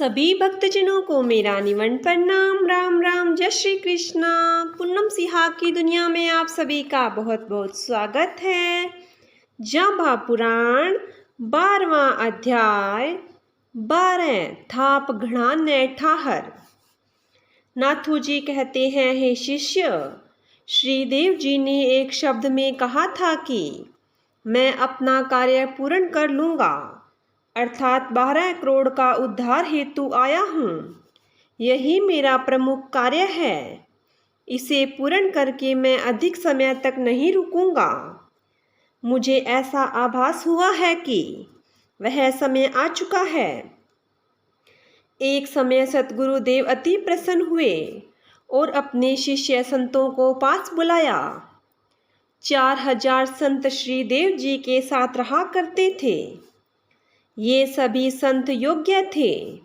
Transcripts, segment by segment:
सभी भक्तजनों को मेरा निवन प्रणाम। राम राम, जय श्री कृष्णा। पूनम सिहा की दुनिया में आप सभी का बहुत बहुत स्वागत है। जांबा पुराण 12वां अध्याय 12 थाप घड़ा ने ठाहर। नाथू जी कहते हैं, हे शिष्य, श्रीदेव जी ने एक शब्द में कहा था कि मैं अपना कार्य पूर्ण कर लूँगा, अर्थात 12 करोड़ का उद्धार हेतु आया हूँ। यही मेरा प्रमुख कार्य है। इसे पूर्ण करके मैं अधिक समय तक नहीं रुकूंगा। मुझे ऐसा आभास हुआ है कि वह समय आ चुका है। एक समय सतगुरुदेव अति प्रसन्न हुए और अपने शिष्य संतों को पास बुलाया। 4000 संत श्रीदेव जी के साथ रहा करते थे। ये सभी संत योग्य थे।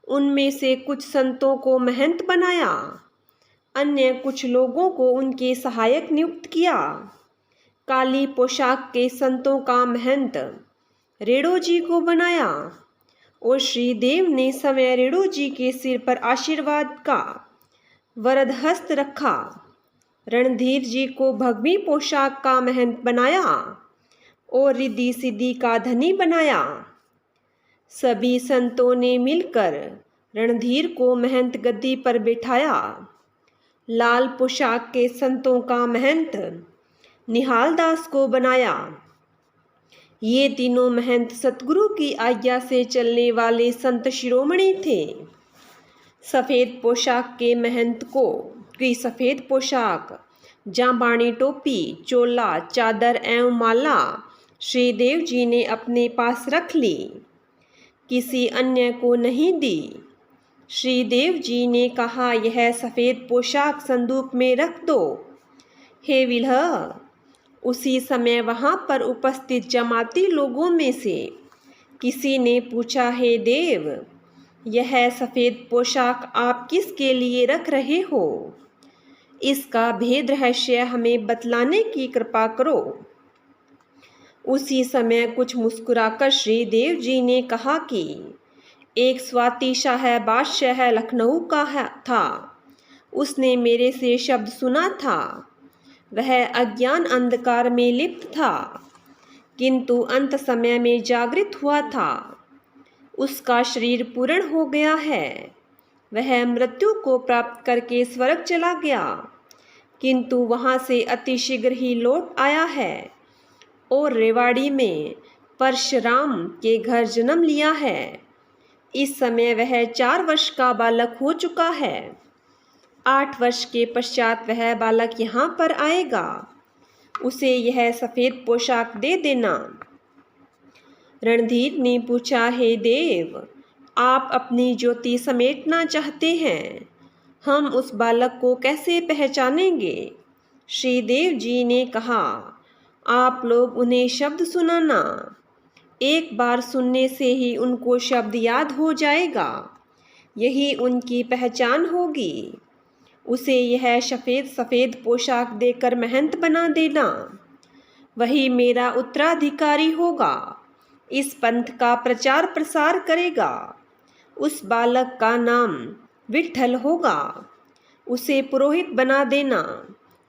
उनमें से कुछ संतों को महंत बनाया, अन्य कुछ लोगों को उनके सहायक नियुक्त किया। काली पोशाक के संतों का महंत रेणु जी को बनाया और श्रीदेव ने समय रेणु जी के सिर पर आशीर्वाद का वरद हस्त रखा। रणधीर जी को भगवी पोशाक का महंत बनाया और रिद्धि सिद्धि का धनी बनाया। सभी संतों ने मिलकर रणधीर को महंत गद्दी पर बिठाया। लाल पोशाक के संतों का महंत निहाल दास को बनाया। ये तीनों महंत सतगुरु की आज्ञा से चलने वाले संत शिरोमणि थे। सफ़ेद पोशाक के महंत की सफ़ेद पोशाक, जांबानी टोपी, चोला, चादर एवं माला श्रीदेव जी ने अपने पास रख ली, किसी अन्य को नहीं दी। श्रीदेव जी ने कहा, यह सफ़ेद पोशाक संदूक में रख दो। हे विल्ह, उसी समय वहाँ पर उपस्थित जमाती लोगों में से किसी ने पूछा, हे देव, यह सफ़ेद पोशाक आप किसके लिए रख रहे हो? इसका भेद रहस्य हमें बतलाने की कृपा करो। उसी समय कुछ मुस्कुराकर श्रीदेव जी ने कहा कि एक स्वाति शाह बादशाह लखनऊ का था। उसने मेरे से शब्द सुना था। वह अज्ञान अंधकार में लिप्त था, किंतु अंत समय में जागृत हुआ था। उसका शरीर पूर्ण हो गया है। वह मृत्यु को प्राप्त करके स्वर्ग चला गया, किंतु वहाँ से अतिशीघ्र ही लौट आया है और रेवाड़ी में परशुराम के घर जन्म लिया है। इस समय वह 4 वर्ष का बालक हो चुका है। 8 वर्ष के पश्चात वह बालक यहाँ पर आएगा। उसे यह सफ़ेद पोशाक दे देना। रणधीर ने पूछा, हे देव, आप अपनी ज्योति समेटना चाहते हैं, हम उस बालक को कैसे पहचानेंगे? श्रीदेव जी ने कहा, आप लोग उन्हें शब्द सुनाना। एक बार सुनने से ही उनको शब्द याद हो जाएगा। यही उनकी पहचान होगी। उसे यह सफ़ेद पोशाक देकर महंत बना देना। वही मेरा उत्तराधिकारी होगा। इस पंथ का प्रचार प्रसार करेगा। उस बालक का नाम विट्ठल होगा। उसे पुरोहित बना देना।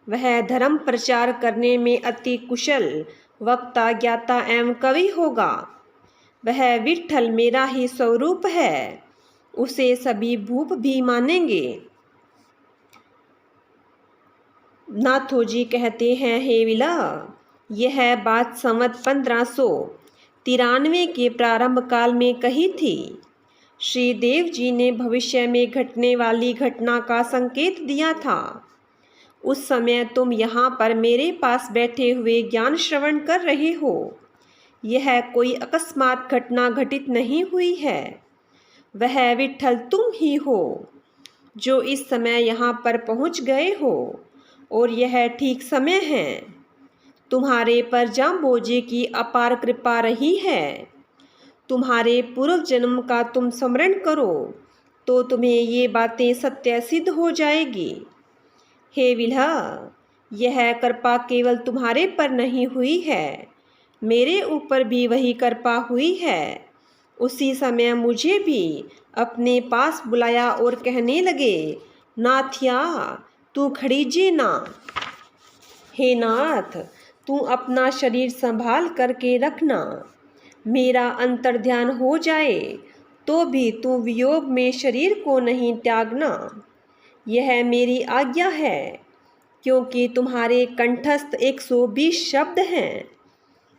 वह धर्म प्रचार करने में अति कुशल वक्ता, ज्ञाता एवं कवि होगा। वह विट्ठल मेरा ही स्वरूप है। उसे सभी भूप भी मानेंगे। नाथो जी कहते हैं, हे विला, यह बात संवत 1593 के प्रारंभ काल में कही थी। श्रीदेव जी ने भविष्य में घटने वाली घटना का संकेत दिया था। उस समय तुम यहाँ पर मेरे पास बैठे हुए ज्ञान श्रवण कर रहे हो। यह कोई अकस्मात घटना घटित नहीं हुई है। वह विट्ठल तुम ही हो जो इस समय यहाँ पर पहुँच गए हो, और यह ठीक समय है। तुम्हारे पर जाम्बोजे की अपार कृपा रही है। तुम्हारे पूर्व जन्म का तुम स्मरण करो तो तुम्हें ये बातें सत्य सिद्ध हो जाएगी। हे विल्हा, यह कृपा केवल तुम्हारे पर नहीं हुई है, मेरे ऊपर भी वही कृपा हुई है। उसी समय मुझे भी अपने पास बुलाया और कहने लगे, नाथिया तू खड़ीजे ना। हे नाथ, तू अपना शरीर संभाल करके रखना। मेरा अंतर्ध्यान हो जाए तो भी तू वियोग में शरीर को नहीं त्यागना। यह मेरी आज्ञा है, क्योंकि तुम्हारे कंठस्थ 120 शब्द हैं।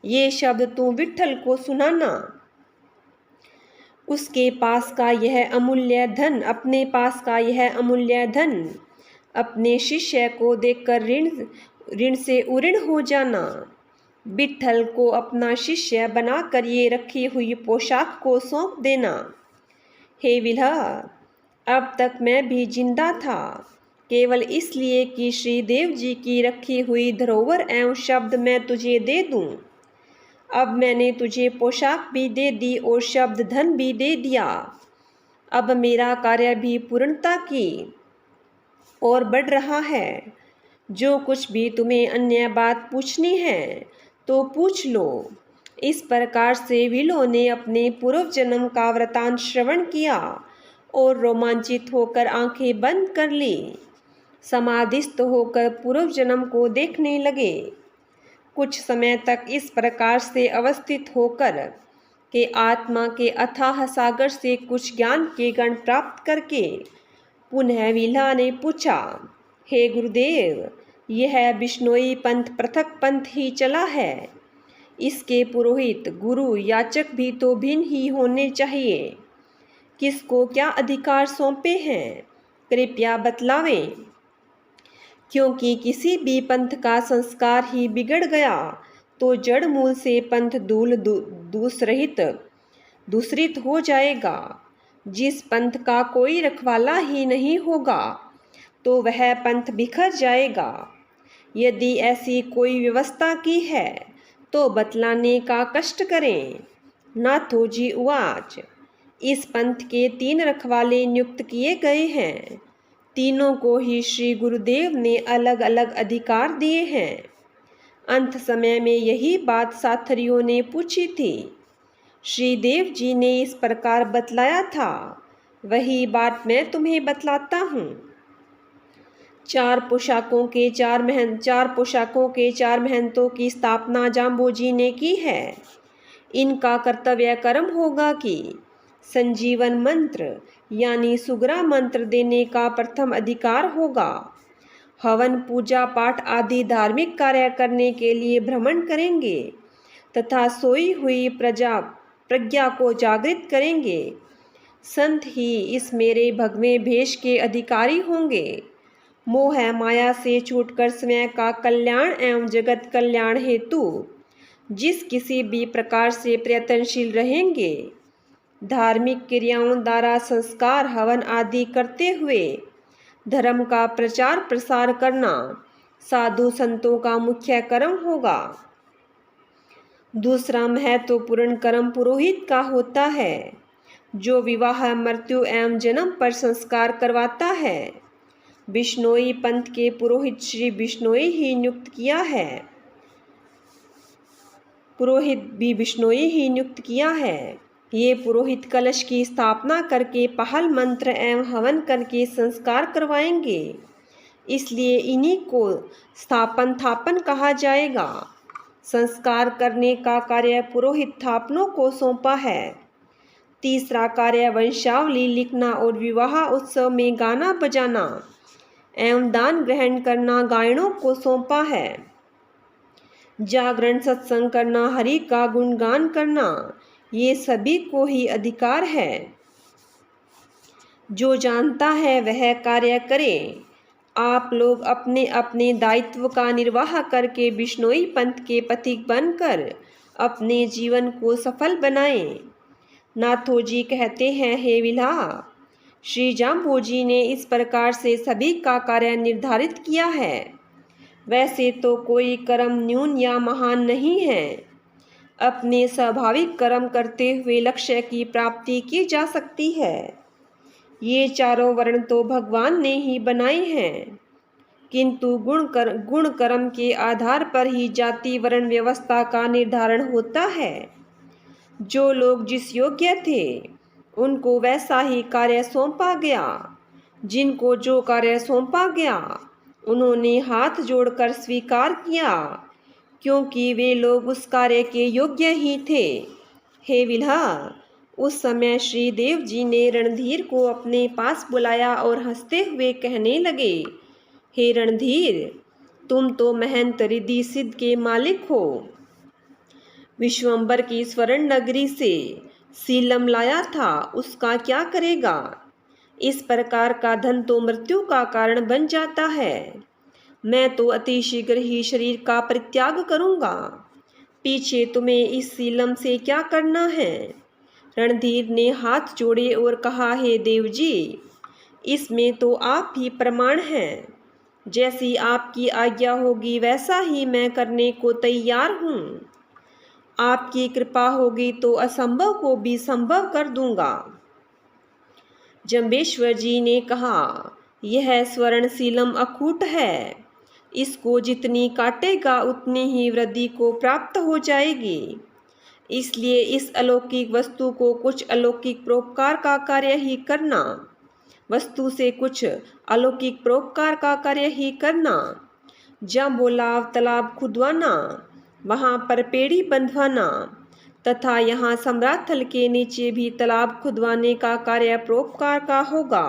ये शब्द तू विट्ठल को सुनाना। उसके पास का यह अमूल्य धन, अपने पास का यह अमूल्य धन अपने शिष्य को देकर ऋण से उऋण हो जाना। विट्ठल को अपना शिष्य बनाकर ये रखी हुई पोशाक को सौंप देना। हे विल्हा, अब तक मैं भी जिंदा था केवल इसलिए कि श्री देव जी की रखी हुई धरोहर एवं शब्द मैं तुझे दे दूं। अब मैंने तुझे पोशाक भी दे दी और शब्द धन भी दे दिया। अब मेरा कार्य भी पूर्णता की और बढ़ रहा है। जो कुछ भी तुम्हें अन्य बात पूछनी है तो पूछ लो। इस प्रकार से विलो ने अपने पूर्व जन्म का वृतांत श्रवण किया और रोमांचित होकर आंखें बंद कर ली। समाधिस्थ होकर पूर्व जन्म को देखने लगे। कुछ समय तक इस प्रकार से अवस्थित होकर के आत्मा के अथाह सागर से कुछ ज्ञान के गण प्राप्त करके पुनः विल्हा ने पूछा, हे गुरुदेव, यह बिश्नोई पंथ पृथक पंथ ही चला है। इसके पुरोहित, गुरु, याचक भी तो भिन्न ही होने चाहिए। किसको क्या अधिकार सौंपे हैं, कृपया बतलावें। क्योंकि किसी भी पंथ का संस्कार ही बिगड़ गया तो जड़ मूल से पंथ दूसरित हो जाएगा। जिस पंथ का कोई रखवाला ही नहीं होगा तो वह पंथ बिखर जाएगा। यदि ऐसी कोई व्यवस्था की है तो बतलाने का कष्ट करें। नाथोजी उवाच, इस पंथ के 3 रखवाले नियुक्त किए गए हैं। तीनों को ही श्री गुरुदेव ने अलग अलग अधिकार दिए हैं। अंत समय में यही बात साथरियों ने पूछी थी। श्री देव जी ने इस प्रकार बतलाया था, वही बात मैं तुम्हें बतलाता हूँ। 4 पोशाकों के 4 महंतों की स्थापना जाम्बोजी ने की है। इनका कर्तव्य कर्म होगा कि संजीवन मंत्र यानी सुग्रा मंत्र देने का प्रथम अधिकार होगा। हवन, पूजा पाठ आदि धार्मिक कार्य करने के लिए भ्रमण करेंगे तथा सोई हुई प्रज्ञा को जागृत करेंगे। संत ही इस मेरे भगवे भेष के अधिकारी होंगे। मोह माया से छूटकर स्वयं का कल्याण एवं जगत कल्याण हेतु जिस किसी भी प्रकार से प्रयत्नशील रहेंगे। धार्मिक क्रियाओं द्वारा संस्कार, हवन आदि करते हुए धर्म का प्रचार प्रसार करना साधु संतों का मुख्य कर्म होगा। दूसरा महत्वपूर्ण कर्म पुरोहित का होता है, जो विवाह, मृत्यु एवं जन्म पर संस्कार करवाता है। बिश्नोई पंथ के पुरोहित श्री बिश्नोई ही नियुक्त किया है। पुरोहित भी बिश्नोई ही नियुक्त किया है। ये पुरोहित कलश की स्थापना करके पहल मंत्र एवं हवन करके संस्कार करवाएंगे। इसलिए इन्हीं को स्थापन कहा जाएगा। संस्कार करने का कार्य पुरोहित थापनों को सौंपा है। तीसरा कार्य वंशावली लिखना और विवाह उत्सव में गाना बजाना एवं दान ग्रहण करना गायनों को सौंपा है। जागरण, सत्संग करना, हरि का गुणगान करना, ये सभी को ही अधिकार है। जो जानता है वह कार्य करे। आप लोग अपने अपने दायित्व का निर्वाह करके बिश्नोई पंथ के पथिक बनकर अपने जीवन को सफल बनाएं। नाथोजी कहते हैं, हे विल्हा, श्री जाम्बोजी ने इस प्रकार से सभी का कार्य निर्धारित किया है। वैसे तो कोई कर्म न्यून या महान नहीं है। अपने स्वाभाविक कर्म करते हुए लक्ष्य की प्राप्ति की जा सकती है। ये चारों वर्ण तो भगवान ने ही बनाए हैं, किंतु गुण कर्म के आधार पर ही जाति वर्ण व्यवस्था का निर्धारण होता है। जो लोग जिस योग्य थे उनको वैसा ही कार्य सौंपा गया। जिनको जो कार्य सौंपा गया उन्होंने हाथ जोड़कर स्वीकार किया, क्योंकि वे लोग उस कार्य के योग्य ही थे। हे विल्हा, उस समय श्री देव जी ने रणधीर को अपने पास बुलाया और हंसते हुए कहने लगे, हे रणधीर, तुम तो महंत रिद्धि सिद्ध के मालिक हो। विश्वंबर की स्वर्ण नगरी से सीलम लाया था, उसका क्या करेगा? इस प्रकार का धन तो मृत्यु का कारण बन जाता है। मैं तो अति शीघ्र ही शरीर का परित्याग करूंगा। पीछे तुम्हें इस सीलम से क्या करना है? रणधीर ने हाथ जोड़े और कहा, हे देव जी, इसमें तो आप ही प्रमाण हैं। जैसी आपकी आज्ञा होगी वैसा ही मैं करने को तैयार हूँ। आपकी कृपा होगी तो असंभव को भी संभव कर दूंगा। जम्बेश्वर जी ने कहा, यह स्वर्ण सीलम अखूट है, इसको जितनी काटेगा उतनी ही वृद्धि को प्राप्त हो जाएगी। इसलिए इस अलौकिक वस्तु को कुछ अलौकिक परोपकार का कार्य ही करना, वस्तु से कुछ अलौकिक परोपकार का कार्य ही करना। जांबोलाव तालाब खुदवाना, वहाँ पर पेड़ी बंधवाना तथा यहाँ सम्राथल के नीचे भी तालाब खुदवाने का कार्य परोपकार का होगा।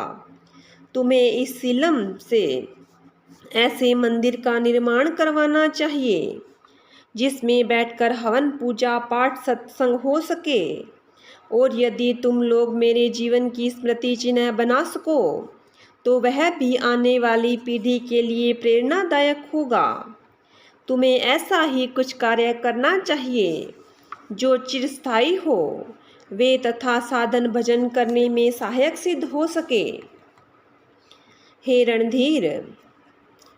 तुम्हें इस सीलम से ऐसे मंदिर का निर्माण करवाना चाहिए जिसमें बैठकर हवन पूजा पाठ सत्संग हो सके। और यदि तुम लोग मेरे जीवन की स्मृति चिन्ह बना सको तो वह भी आने वाली पीढ़ी के लिए प्रेरणादायक होगा। तुम्हें ऐसा ही कुछ कार्य करना चाहिए जो चिरस्थायी हो, वे तथा साधन भजन करने में सहायक सिद्ध हो सके। हे रणधीर,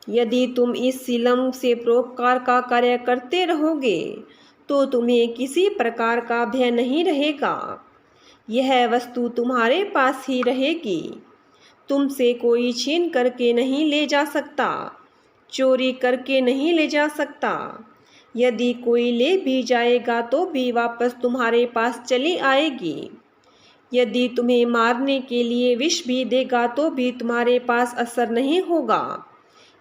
यदि तुम इस सीलम से परोपकार का कार्य करते रहोगे तो तुम्हें किसी प्रकार का भय नहीं रहेगा। यह वस्तु तुम्हारे पास ही रहेगी, तुमसे कोई छीन करके नहीं ले जा सकता, चोरी करके नहीं ले जा सकता। यदि कोई ले भी जाएगा तो भी वापस तुम्हारे पास चली आएगी। यदि तुम्हें मारने के लिए विष भी देगा तो भी तुम्हारे पास असर नहीं होगा।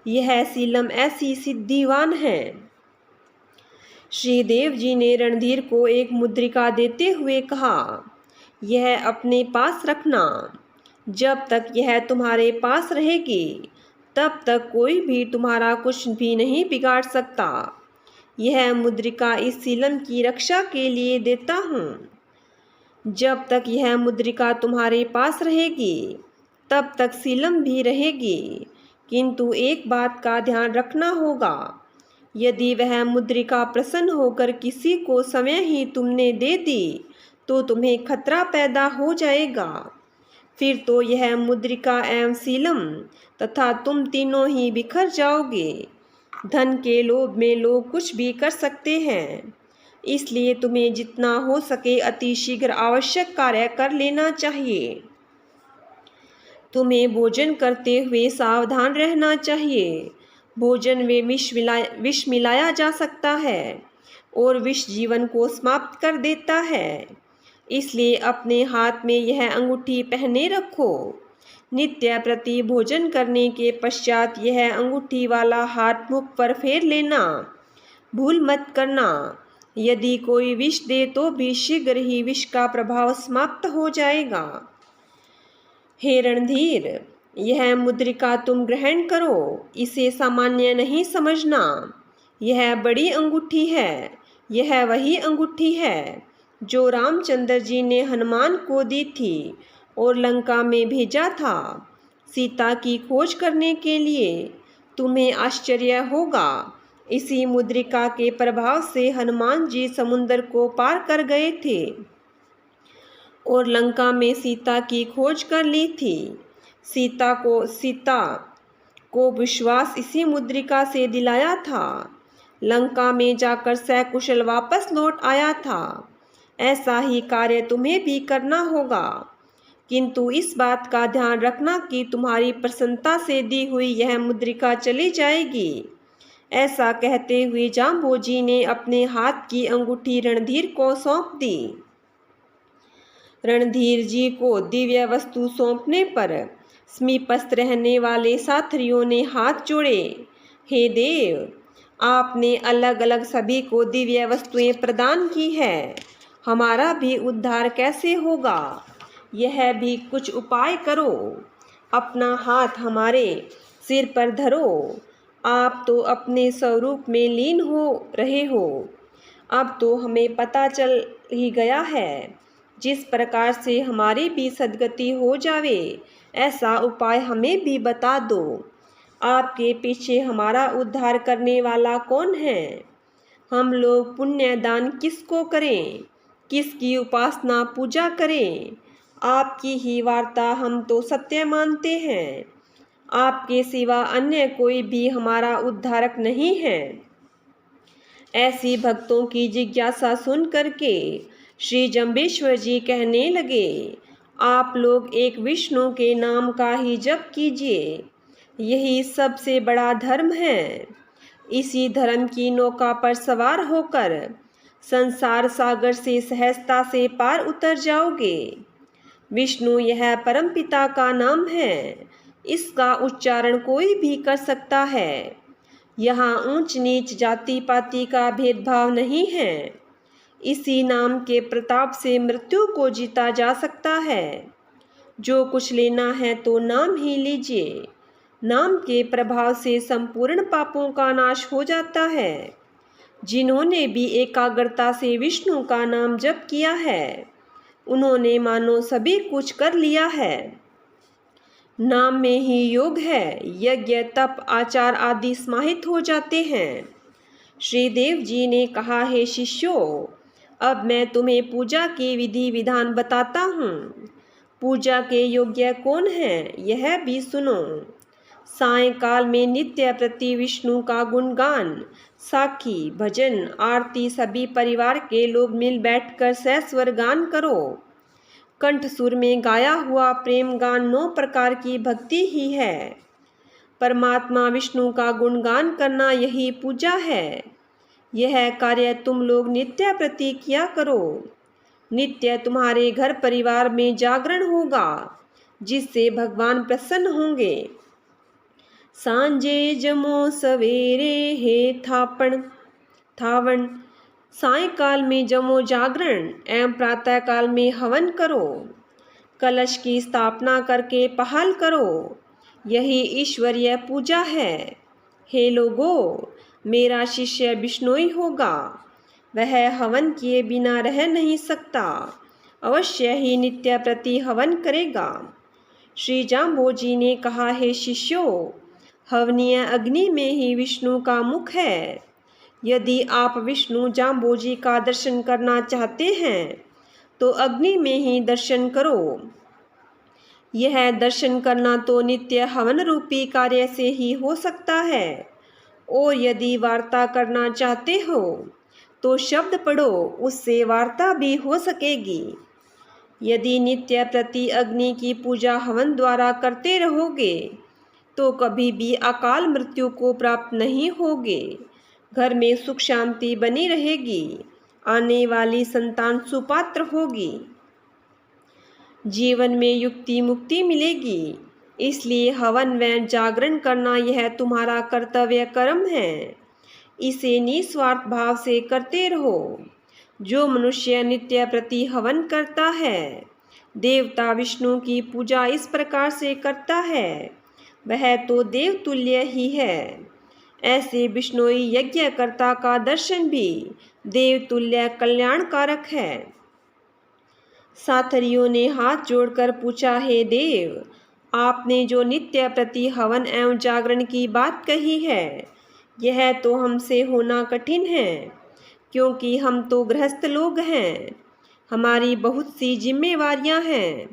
यह सीलम ऐसी सिद्धिवान है। श्रीदेव जी ने रणधीर को एक मुद्रिका देते हुए कहा, यह अपने पास रखना। जब तक यह तुम्हारे पास रहेगी तब तक कोई भी तुम्हारा कुछ भी नहीं बिगाड़ सकता। यह मुद्रिका इस सीलम की रक्षा के लिए देता हूँ। जब तक यह मुद्रिका तुम्हारे पास रहेगी तब तक सीलम भी रहेगी, किंतु एक बात का ध्यान रखना होगा, यदि वह मुद्रिका प्रसन्न होकर किसी को समय ही तुमने दे दी तो तुम्हें खतरा पैदा हो जाएगा। फिर तो यह मुद्रिका एवं सीलम तथा तुम तीनों ही बिखर जाओगे। धन के लोभ में लोग कुछ भी कर सकते हैं, इसलिए तुम्हें जितना हो सके अति शीघ्र आवश्यक कार्य कर लेना चाहिए। तुम्हें भोजन करते हुए सावधान रहना चाहिए। भोजन में विष मिलाया जा सकता है और विष जीवन को समाप्त कर देता है। इसलिए अपने हाथ में यह अंगूठी पहने रखो। नित्य प्रति भोजन करने के पश्चात यह अंगूठी वाला हाथ मुख पर फेर लेना, भूल मत करना। यदि कोई विष दे तो भी शीघ्र ही विष का प्रभाव समाप्त हो जाएगा। हे रणधीर, यह मुद्रिका तुम ग्रहण करो, इसे सामान्य नहीं समझना। यह बड़ी अंगूठी है। यह वही अंगूठी है जो रामचंद्र जी ने हनुमान को दी थी और लंका में भेजा था सीता की खोज करने के लिए। तुम्हें आश्चर्य होगा, इसी मुद्रिका के प्रभाव से हनुमान जी समुद्र को पार कर गए थे और लंका में सीता की खोज कर ली थी। सीता को विश्वास इसी मुद्रिका से दिलाया था। लंका में जाकर सकुशल वापस लौट आया था। ऐसा ही कार्य तुम्हें भी करना होगा, किंतु इस बात का ध्यान रखना कि तुम्हारी प्रसन्नता से दी हुई यह मुद्रिका चली जाएगी। ऐसा कहते हुए जाम्बोजी ने अपने हाथ की अंगूठी रणधीर को सौंप दी। रणधीर जी को दिव्य वस्तु सौंपने पर समीपस्थ रहने वाले साथरियों ने हाथ जोड़े। हे देव, आपने अलग अलग सभी को दिव्य वस्तुएं प्रदान की है, हमारा भी उद्धार कैसे होगा? यह भी कुछ उपाय करो। अपना हाथ हमारे सिर पर धरो। आप तो अपने स्वरूप में लीन हो रहे हो। अब तो हमें पता चल ही गया है। जिस प्रकार से हमारी भी सद्गति हो जावे, ऐसा उपाय हमें भी बता दो। आपके पीछे हमारा उद्धार करने वाला कौन है? हम लोग पुण्य दान किसको करें? किसकी उपासना पूजा करें? आपकी ही वार्ता हम तो सत्य मानते हैं। आपके सिवा अन्य कोई भी हमारा उद्धारक नहीं है। ऐसी भक्तों की जिज्ञासा सुन करके श्री जम्बेश्वर जी कहने लगे, आप लोग एक विष्णु के नाम का ही जप कीजिए, यही सबसे बड़ा धर्म है। इसी धर्म की नौका पर सवार होकर संसार सागर से सहजता से पार उतर जाओगे। विष्णु यह परमपिता का नाम है, इसका उच्चारण कोई भी कर सकता है। यहाँ ऊंच नीच जाति पाति का भेदभाव नहीं है। इसी नाम के प्रताप से मृत्यु को जीता जा सकता है। जो कुछ लेना है तो नाम ही लीजिए। नाम के प्रभाव से संपूर्ण पापों का नाश हो जाता है। जिन्होंने भी एकाग्रता से विष्णु का नाम जप किया है, उन्होंने मानो सभी कुछ कर लिया है। नाम में ही योग है। यज्ञ तप आचार आदि समाहित हो जाते हैं। श्री देव जी ने कहा, हे शिष्यों, अब मैं तुम्हें पूजा की विधि विधान बताता हूँ। पूजा के योग्य कौन है, यह भी सुनो। सायंकाल में नित्य प्रति विष्णु का गुणगान, साखी, भजन, आरती सभी परिवार के लोग मिल बैठकर सहस्वर गान करो। कंठ सुर में गाया हुआ प्रेम गान 9 प्रकार की भक्ति ही है। परमात्मा विष्णु का गुणगान करना यही पूजा है। यह कार्य तुम लोग नित्य प्रति किया करो। नित्य तुम्हारे घर परिवार में जागरण होगा, जिससे भगवान प्रसन्न होंगे। सांजे जमो सवेरे हे थावण, सायंकाल में जमो जागरण एवं प्रातः काल में हवन करो। कलश की स्थापना करके पहल करो, यही ईश्वरीय पूजा है। हे लोगों, मेरा शिष्य बिश्नोई होगा, वह हवन किए बिना रह नहीं सकता, अवश्य ही नित्य प्रति हवन करेगा। श्री जाम्बोजी ने कहा, हे शिष्यों, हवनीय अग्नि में ही विष्णु का मुख है। यदि आप विष्णु जाम्बोजी का दर्शन करना चाहते हैं तो अग्नि में ही दर्शन करो। यह दर्शन करना तो नित्य हवन रूपी कार्य से ही हो सकता है। और यदि वार्ता करना चाहते हो तो शब्द पढ़ो, उससे वार्ता भी हो सकेगी। यदि नित्य प्रति अग्नि की पूजा हवन द्वारा करते रहोगे तो कभी भी अकाल मृत्यु को प्राप्त नहीं होगे। घर में सुख शांति बनी रहेगी। आने वाली संतान सुपात्र होगी। जीवन में युक्ति मुक्ति मिलेगी। इसलिए हवन व जागरण करना यह तुम्हारा कर्तव्य कर्म है। इसे निस्वार्थ भाव से करते रहो। जो मनुष्य नित्य प्रति हवन करता है, देवता विष्णु की पूजा इस प्रकार से करता है, वह तो देवतुल्य ही है। ऐसे बिश्नोई यज्ञकर्ता का दर्शन भी देवतुल्य कल्याणकारक है। साथरियों ने हाथ जोड़कर पूछा, हे देव, आपने जो नित्य प्रति हवन एवं जागरण की बात कही है, यह तो हमसे होना कठिन है, क्योंकि हम तो गृहस्थ लोग हैं। हमारी बहुत सी जिम्मेवारियां हैं,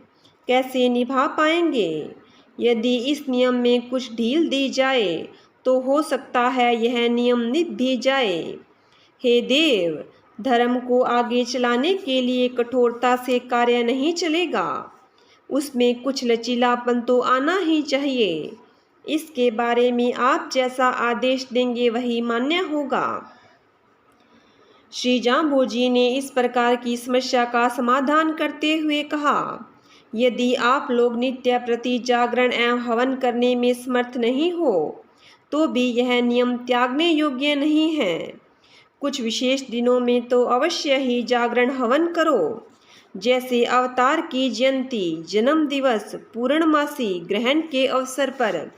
कैसे निभा पाएंगे? यदि इस नियम में कुछ ढील दी जाए तो हो सकता है यह नियम निभ भी जाए। हे देव, धर्म को आगे चलाने के लिए कठोरता से कार्य नहीं चलेगा, उसमें कुछ लचीलापन तो आना ही चाहिए। इसके बारे में आप जैसा आदेश देंगे वही मान्य होगा। श्री जाम्बोजी ने इस प्रकार की समस्या का समाधान करते हुए कहा, यदि आप लोग नित्य प्रति जागरण एवं हवन करने में समर्थ नहीं हो तो भी यह नियम त्यागने योग्य नहीं है। कुछ विशेष दिनों में तो अवश्य ही जागरण हवन करो, जैसे अवतार की जयंती, जन्म दिवस, पूर्णमासी, ग्रहण के अवसर पर,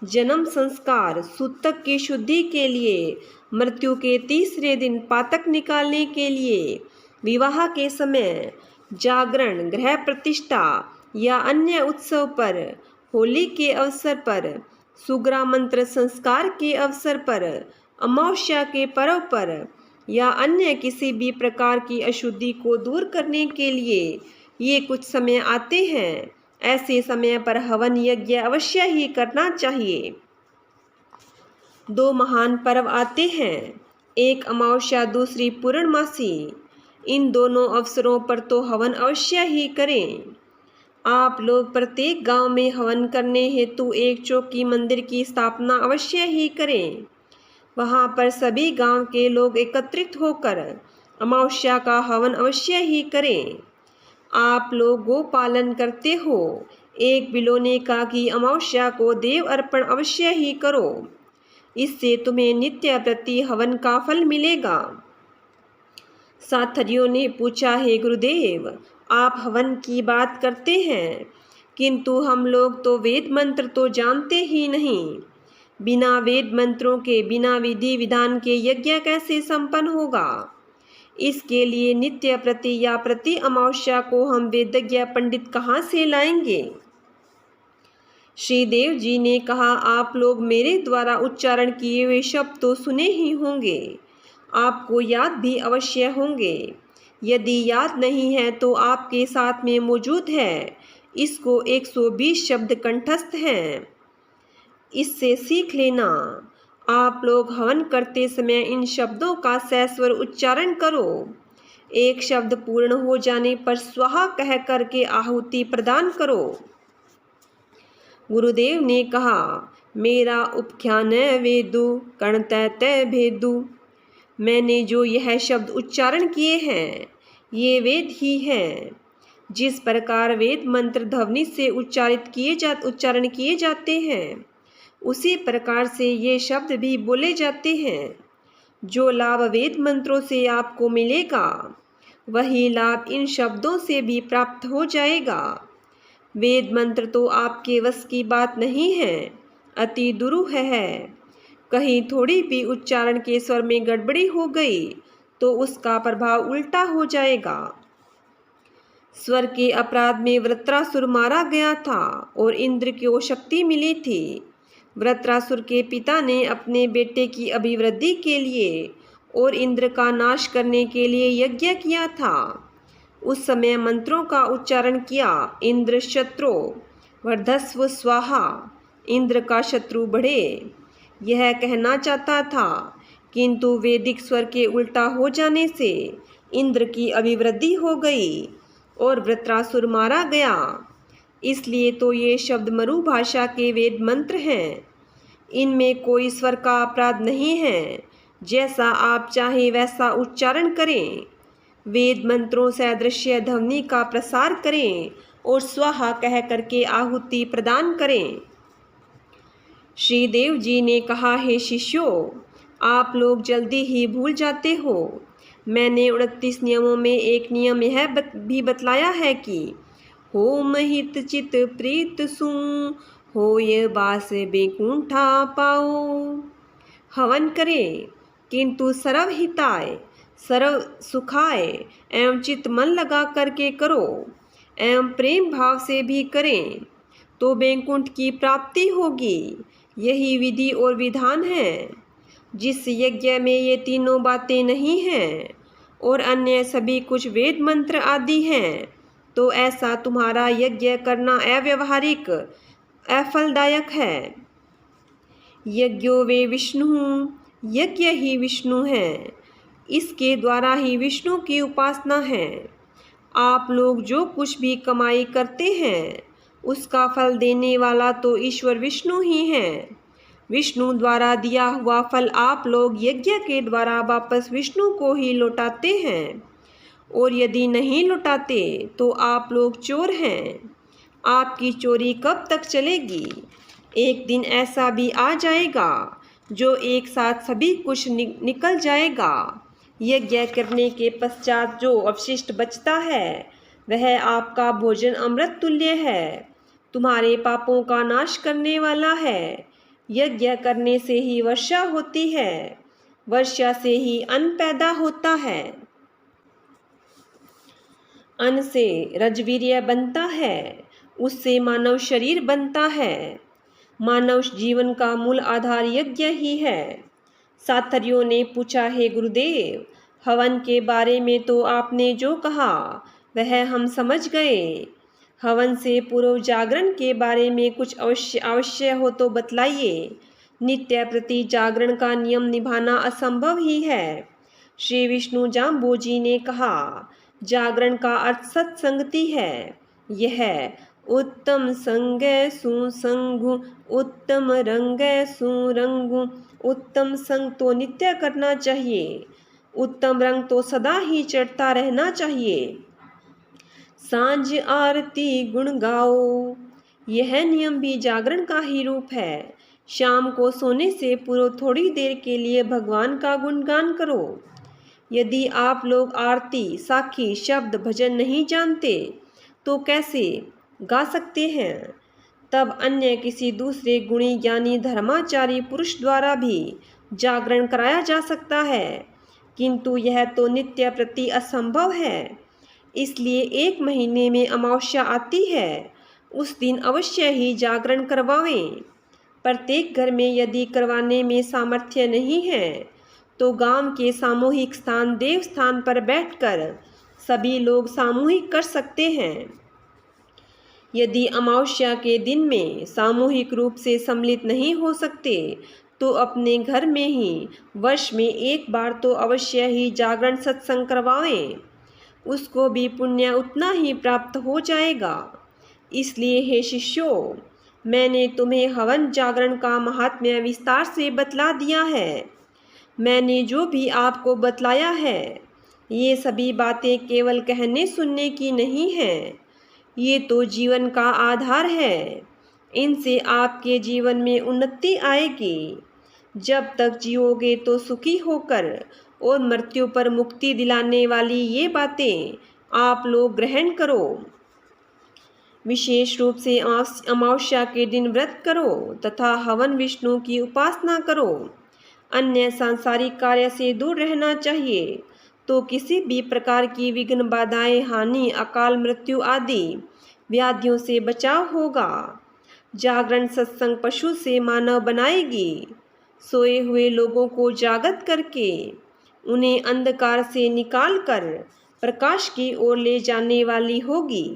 जन्म संस्कार, सूतक की शुद्धि के लिए, मृत्यु के तीसरे दिन पातक निकालने के लिए, विवाह के समय जागरण, गृह प्रतिष्ठा या अन्य उत्सव पर, होली के अवसर पर, सुग्रा मंत्र संस्कार के अवसर पर, अमावस्या के पर्व पर या अन्य किसी भी प्रकार की अशुद्धि को दूर करने के लिए ये कुछ समय आते हैं। ऐसे समय पर हवन यज्ञ अवश्य ही करना चाहिए। 2 महान पर्व आते हैं, एक अमावस्या, दूसरी पूर्णमासी। इन दोनों अवसरों पर तो हवन अवश्य ही करें। आप लोग प्रत्येक गांव में हवन करने हेतु एक चौकी मंदिर की स्थापना अवश्य ही करें। वहां पर सभी गांव के लोग एकत्रित होकर अमावस्या का हवन अवश्य ही करें। आप लोग गो पालन करते हो, एक बिलोने का कि अमावस्या को देव अर्पण अवश्य ही करो। इससे तुम्हें नित्य प्रति हवन का फल मिलेगा। साथरियों ने पूछा, हे गुरुदेव, आप हवन की बात करते हैं, किंतु हम लोग तो वेद मंत्र तो जानते ही नहीं। बिना वेद मंत्रों के, बिना विधि विधान के यज्ञ कैसे संपन्न होगा? इसके लिए नित्य प्रति या प्रति अमावस्या को हम वेदज्ञ पंडित कहाँ से लाएंगे? श्रीदेव जी ने कहा, आप लोग मेरे द्वारा उच्चारण किए हुए शब्द तो सुने ही होंगे, आपको याद भी अवश्य होंगे। यदि याद नहीं है तो आपके साथ में मौजूद है। इसको 120 शब्द कंठस्थ हैं, इससे सीख लेना। आप लोग हवन करते समय इन शब्दों का सस्वर उच्चारण करो। एक शब्द पूर्ण हो जाने पर स्वाहा कह करके आहुति प्रदान करो। गुरुदेव ने कहा, मेरा उपख्यान वेदु कणतै भेदु। मैंने जो यह शब्द उच्चारण किए हैं ये वेद ही हैं। जिस प्रकार वेद मंत्र ध्वनि से उच्चारण किए जाते हैं, उसी प्रकार से ये शब्द भी बोले जाते हैं। जो लाभ वेद मंत्रों से आपको मिलेगा, वही लाभ इन शब्दों से भी प्राप्त हो जाएगा। वेद मंत्र तो आपके वश की बात नहीं है, अति दुरूह है। कहीं थोड़ी भी उच्चारण के स्वर में गड़बड़ी हो गई तो उसका प्रभाव उल्टा हो जाएगा। स्वर के अपराध में वृत्रासुर मारा गया था और इंद्र को शक्ति मिली थी। वृत्रासुर के पिता ने अपने बेटे की अभिवृद्धि के लिए और इंद्र का नाश करने के लिए यज्ञ किया था। उस समय मंत्रों का उच्चारण किया, इंद्र शत्रु वर्धस्व स्वाहा, इंद्र का शत्रु बढ़े, यह कहना चाहता था, किंतु वैदिक स्वर के उल्टा हो जाने से इंद्र की अभिवृद्धि हो गई और वृत्रासुर मारा गया। इसलिए तो ये शब्द मरु भाषा के वेद मंत्र हैं। इनमें कोई स्वर का अपराध नहीं है। जैसा आप चाहें वैसा उच्चारण करें। वेद मंत्रों से दृश्य ध्वनि का प्रसार करें और स्वाहा कह करके आहुति प्रदान करें। श्रीदेव जी ने कहा, हे शिष्यों, आप लोग जल्दी ही भूल जाते हो। मैंने 29 नियमों में एक नियम यह भी बतलाया है कि होम हित चित प्रीत सु होय बास बेकुंठा पाओ। हवन करें किंतु सर्व हिताय, सर्व सुखाय एवं चित्त मन लगा करके करो एवं प्रेम भाव से भी करें तो बैकुंठ की प्राप्ति होगी। यही विधि और विधान है। जिस यज्ञ में ये तीनों बातें नहीं हैं और अन्य सभी कुछ वेद मंत्र आदि हैं, तो ऐसा तुम्हारा यज्ञ करना अव्यवहारिक, अफलदायक है। यज्ञो वे विष्णु, यज्ञ ही विष्णु है। इसके द्वारा ही विष्णु की उपासना है। आप लोग जो कुछ भी कमाई करते हैं उसका फल देने वाला तो ईश्वर विष्णु ही है। विष्णु द्वारा दिया हुआ फल आप लोग यज्ञ के द्वारा वापस विष्णु को ही लौटाते हैं, और यदि नहीं लौटाते तो आप लोग चोर हैं। आपकी चोरी कब तक चलेगी? एक दिन ऐसा भी आ जाएगा जो एक साथ सभी कुछ निकल जाएगा। यज्ञ करने के पश्चात जो अवशिष्ट बचता है वह आपका भोजन अमृत तुल्य है, तुम्हारे पापों का नाश करने वाला है। यज्ञ करने से ही वर्षा होती है, वर्षा से ही अन्न पैदा होता है, अन्न से रजवीर्य बनता है, उससे मानव शरीर बनता है। मानव जीवन का मूल आधार यज्ञ ही है। साथर्यों ने पूछा, हे गुरुदेव, हवन के बारे में तो आपने जो कहा वह हम समझ गए। हवन से पूर्व जागरण के बारे में कुछ अवश्य हो तो बतलाइए। नित्य प्रति जागरण का नियम निभाना असंभव ही है। श्री विष्णु जाम्बोजी ने कहा, जागरण का अर्थ सत्संगति है। यह उत्तम संग सुसंगु, उत्तम रंग सुरंगु। उत्तम संग तो नित्य करना चाहिए, उत्तम रंग तो सदा ही चढ़ता रहना चाहिए। सांझ आरती गुण गाओ, यह नियम भी जागरण का ही रूप है। शाम को सोने से पूर्व थोड़ी देर के लिए भगवान का गुणगान करो। यदि आप लोग आरती, साखी, शब्द, भजन नहीं जानते तो कैसे गा सकते हैं? तब अन्य किसी दूसरे गुणी ज्ञानी धर्माचारी पुरुष द्वारा भी जागरण कराया जा सकता है, किंतु यह तो नित्य प्रति असंभव है। इसलिए 1 महीने में अमावस्या आती है, उस दिन अवश्य ही जागरण करवावें। प्रत्येक घर में यदि करवाने में सामर्थ्य नहीं है तो गांव के सामूहिक स्थान देव स्थान पर बैठकर सभी लोग सामूहिक कर सकते हैं। यदि अमावस्या के दिन में सामूहिक रूप से सम्मिलित नहीं हो सकते तो अपने घर में ही वर्ष में 1 बार तो अवश्य ही जागरण सत्संग करवाएं, उसको भी पुण्य उतना ही प्राप्त हो जाएगा। इसलिए हे शिष्यों, मैंने तुम्हें हवन जागरण का महात्म्य विस्तार से बतला दिया है। मैंने जो भी आपको बतलाया है ये सभी बातें केवल कहने सुनने की नहीं हैं, ये तो जीवन का आधार है। इनसे आपके जीवन में उन्नति आएगी। जब तक जियोगे तो सुखी होकर, और मृत्यु पर मुक्ति दिलाने वाली ये बातें आप लोग ग्रहण करो। विशेष रूप से अमावस्या के दिन व्रत करो तथा हवन विष्णु की उपासना करो। अन्य सांसारिक कार्य से दूर रहना चाहिए, तो किसी भी प्रकार की विघ्न, बाधाएं, हानि, अकाल मृत्यु आदि व्याधियों से बचाव होगा। जागरण सत्संग पशु से मानव बनाएगी। सोए हुए लोगों को जागृत करके उन्हें अंधकार से निकालकर प्रकाश की ओर ले जाने वाली होगी।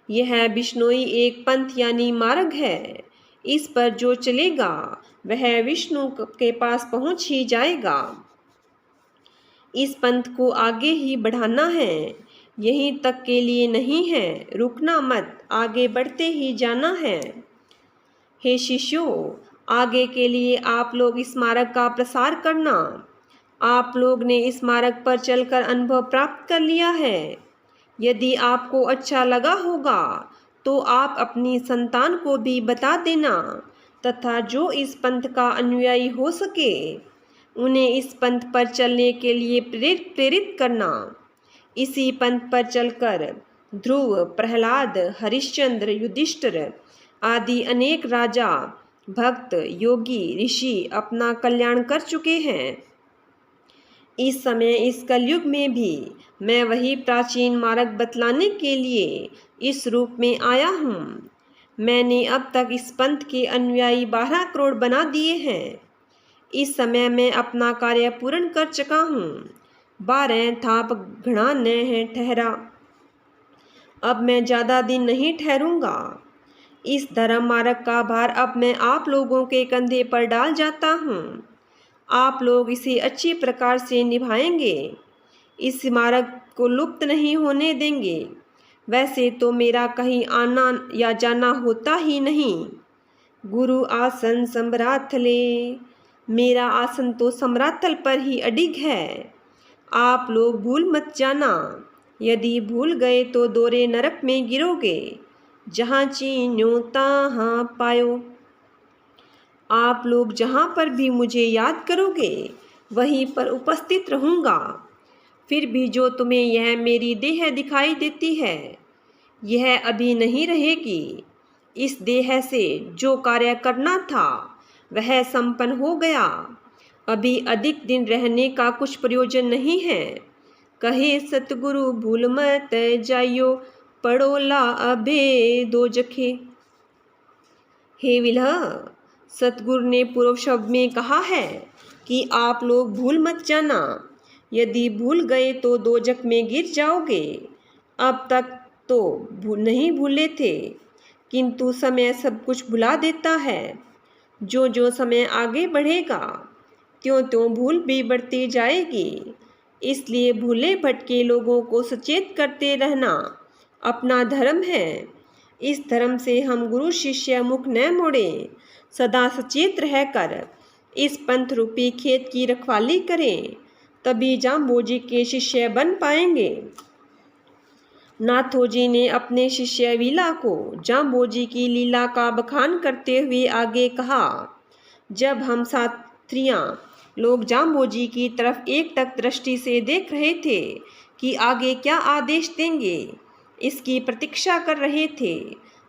यह बिश्नोई एक पंथ यानी मार्ग है। इस पर जो चलेगा वह विष्णु के पास पहुंच ही जाएगा। इस पंथ को आगे ही बढ़ाना है, यहीं तक के लिए नहीं है। रुकना मत, आगे बढ़ते ही जाना है। हे शिष्यों, आगे के लिए आप लोग इस मार्ग का प्रसार करना। आप लोग ने इस मार्ग पर चलकर अनुभव प्राप्त कर लिया है। यदि आपको अच्छा लगा होगा तो आप अपनी संतान को भी बता देना, तथा जो इस पंथ का अनुयायी हो सके उन्हें इस पंथ पर चलने के लिए प्रेरित करना। इसी पंथ पर चलकर ध्रुव, प्रहलाद, हरिश्चंद्र, युधिष्ठिर आदि अनेक राजा, भक्त, योगी, ऋषि अपना कल्याण कर चुके हैं। इस समय इस कलयुग में भी मैं वही प्राचीन मार्ग बतलाने के लिए इस रूप में आया हूँ। मैंने अब तक इस पंथ के अनुयायी 12 करोड़ बना दिए हैं। इस समय मैं अपना कार्य पूर्ण कर चुका हूँ। 12 थाप घड़ा न है ठहरा। अब मैं ज़्यादा दिन नहीं ठहरूंगा। इस धर्म मार्ग का भार अब मैं आप लोगों के कंधे पर डाल जाता हूँ। आप लोग इसे अच्छी प्रकार से निभाएंगे, इस मार्ग को लुप्त नहीं होने देंगे। वैसे तो मेरा कहीं आना या जाना होता ही नहीं। गुरु आसन समराथले, मेरा आसन तो समरातल पर ही अडिग है। आप लोग भूल मत जाना, यदि भूल गए तो दोरे नरक में गिरोगे, जहाँ चीन्यो तहाँ पायो। आप लोग जहाँ पर भी मुझे याद करोगे वहीं पर उपस्थित रहूँगा। फिर भी जो तुम्हें यह मेरी देह दिखाई देती है, यह अभी नहीं रहेगी। इस देह से जो कार्य करना था वह संपन्न हो गया। अभी अधिक दिन रहने का कुछ प्रयोजन नहीं है। कहे सतगुरु भूल मत जाइयो, पड़ोला अबे दो जखे। हे विलह, सतगुरु ने पूर्व शब्द में कहा है कि आप लोग भूल मत जाना, यदि भूल गए तो दोजख में गिर जाओगे। अब तक तो नहीं भूले थे, किंतु समय सब कुछ भुला देता है। जो जो समय आगे बढ़ेगा त्यों त्यों भूल भी बढ़ती जाएगी। इसलिए भूले भटके लोगों को सचेत करते रहना अपना धर्म है। इस धर्म से हम गुरु शिष्य मुख न मोड़ें, सदा सचेत रहकर इस पंथ रूपी खेत की रखवाली करें, तभी जाम्बोजी के शिष्य बन पाएंगे। नाथोजी ने अपने शिष्य वीला को जाम्बोजी की लीला का बखान करते हुए आगे कहा, जब हम सात्रियाँ लोग जाम्बोजी की तरफ एकटक दृष्टि से देख रहे थे कि आगे क्या आदेश देंगे, इसकी प्रतीक्षा कर रहे थे,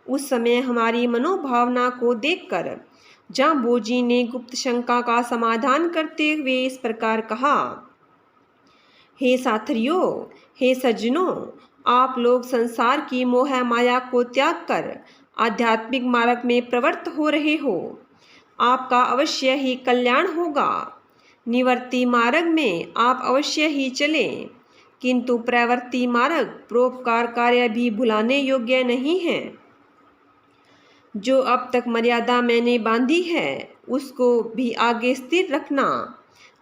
उस समय हमारी मनोभावना को देखकर जाम्बोजी ने गुप्त शंका का समाधान करते हुए इस प्रकार कहा, हे साथियों, हे सज्जनों, आप लोग संसार की मोह माया को त्याग कर आध्यात्मिक मार्ग में प्रवृत्त हो रहे हो। आपका अवश्य ही कल्याण होगा। निवर्ती मार्ग में आप अवश्य ही चलें, किंतु प्रवृत्ति मार्ग परोपकार कार्य भी भुलाने योग्य नहीं है। जो अब तक मर्यादा मैंने बांधी है उसको भी आगे स्थिर रखना।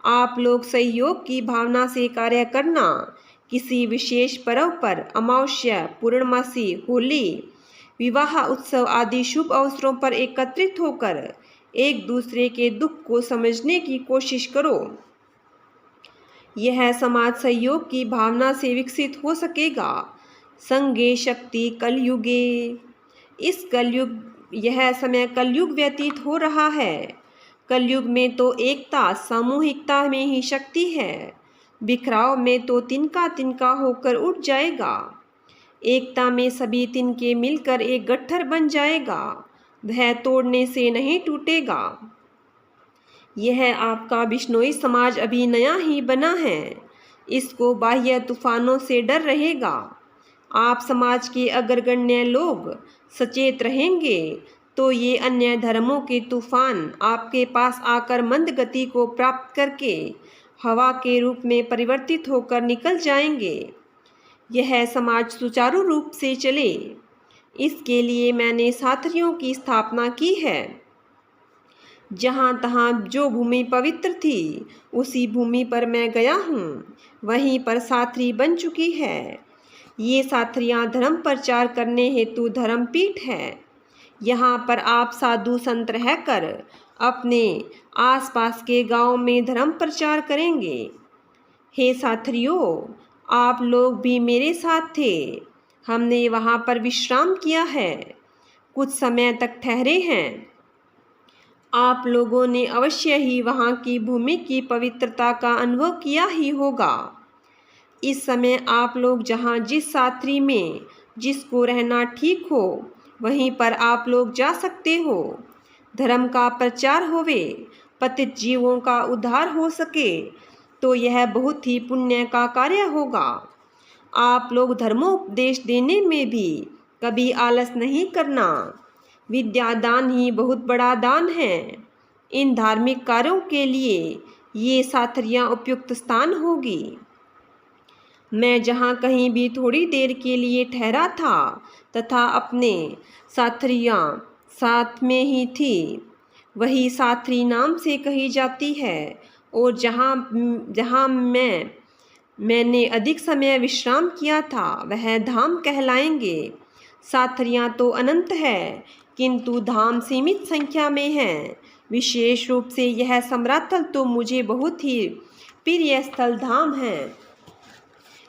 आप लोग सहयोग की भावना से कार्य करना। किसी विशेष पर्व पर अमावस्या, पूर्णमासी, होली, विवाह उत्सव आदि शुभ अवसरों पर एकत्रित होकर एक दूसरे के दुख को समझने की कोशिश करो। यह समाज सहयोग की भावना से विकसित हो सकेगा। संगे शक्ति कलयुगे, इस कलयुग यह समय कलयुग व्यतीत हो रहा है। कलयुग में तो एकता सामूहिकता में ही शक्ति है, बिखराव में तो तिनका तिनका होकर उठ जाएगा। एकता में सभी तिनके मिलकर एक गट्ठर बन जाएगा, वह तोड़ने से नहीं टूटेगा। यह आपका बिश्नोई समाज अभी नया ही बना है, इसको बाह्य तूफानों से डर रहेगा। आप समाज के अग्रगण्य लोग सचेत रहेंगे तो ये अन्य धर्मों के तूफान आपके पास आकर मंद गति को प्राप्त करके हवा के रूप में परिवर्तित होकर निकल जाएंगे। यह समाज सुचारू रूप से चले, इसके लिए मैंने साथरियों की स्थापना की है। जहाँ तहाँ जो भूमि पवित्र थी उसी भूमि पर मैं गया हूँ, वहीं पर साथरी बन चुकी है। ये साथरियाँ धर्म प्रचार करने हेतु धर्मपीठ है। यहाँ पर आप साधु संत रहकर अपने आसपास के गांव में धर्म प्रचार करेंगे। हे साथियों, आप लोग भी मेरे साथ थे। हमने वहाँ पर विश्राम किया है, कुछ समय तक ठहरे हैं। आप लोगों ने अवश्य ही वहाँ की भूमि की पवित्रता का अनुभव किया ही होगा। इस समय आप लोग जहाँ जिस साथरी में जिसको रहना ठीक हो वहीं पर आप लोग जा सकते हो। धर्म का प्रचार होवे, पतित जीवों का उद्धार हो सके तो यह बहुत ही पुण्य का कार्य होगा। आप लोग धर्मोपदेश देने में भी कभी आलस नहीं करना। विद्या दान ही बहुत बड़ा दान है। इन धार्मिक कार्यों के लिए ये साथरियाँ उपयुक्त स्थान होगी। मैं जहाँ कहीं भी थोड़ी देर के लिए ठहरा था तथा अपने साथरियाँ साथ में ही थी, वही साथरी नाम से कही जाती है। और जहाँ मैंने अधिक समय विश्राम किया था वह धाम कहलाएंगे। साथरियाँ तो अनंत है, किंतु धाम सीमित संख्या में हैं। विशेष रूप से यह समराथल तो मुझे बहुत ही प्रिय स्थल धाम है।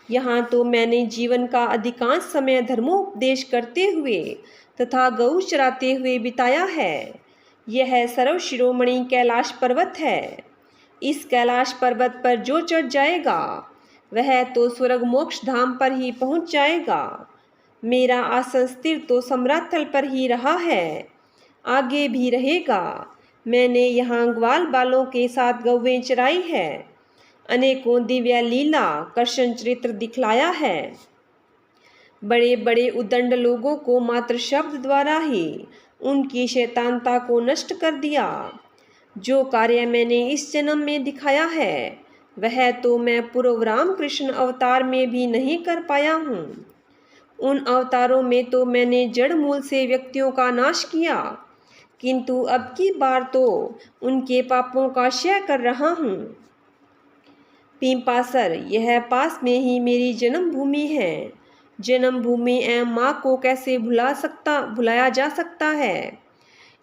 यहाँ तो मैंने जीवन का अधिकांश समय धर्मोपदेश करते हुए तथा गऊ चराते हुए बिताया है। यह सर्व शिरोमणि कैलाश पर्वत है। इस कैलाश पर्वत पर जो चढ़ जाएगा वह तो स्वर्ग मोक्ष धाम पर ही पहुँच जाएगा। मेरा आसन स्थिर तो समराथल पर ही रहा है, आगे भी रहेगा। मैंने यहाँ ग्वाल बालों के साथ गौवें चराई है, अनेकों दिव्य लीला कृष्ण चरित्र दिखलाया है। बड़े बड़े उद्दंड लोगों को मात्र शब्द द्वारा ही उनकी शैतानता को नष्ट कर दिया। जो कार्य मैंने इस जन्म में दिखाया है वह तो मैं पूर्व रामकृष्ण अवतार में भी नहीं कर पाया हूँ। उन अवतारों में तो मैंने जड़ मूल से व्यक्तियों का नाश किया, किंतु अब की बार तो उनके पापों का क्षय कर रहा हूँ। पिंपासर, यह पास में ही मेरी जन्मभूमि है। जन्मभूमि एवं माँ को कैसे भुलाया जा सकता है।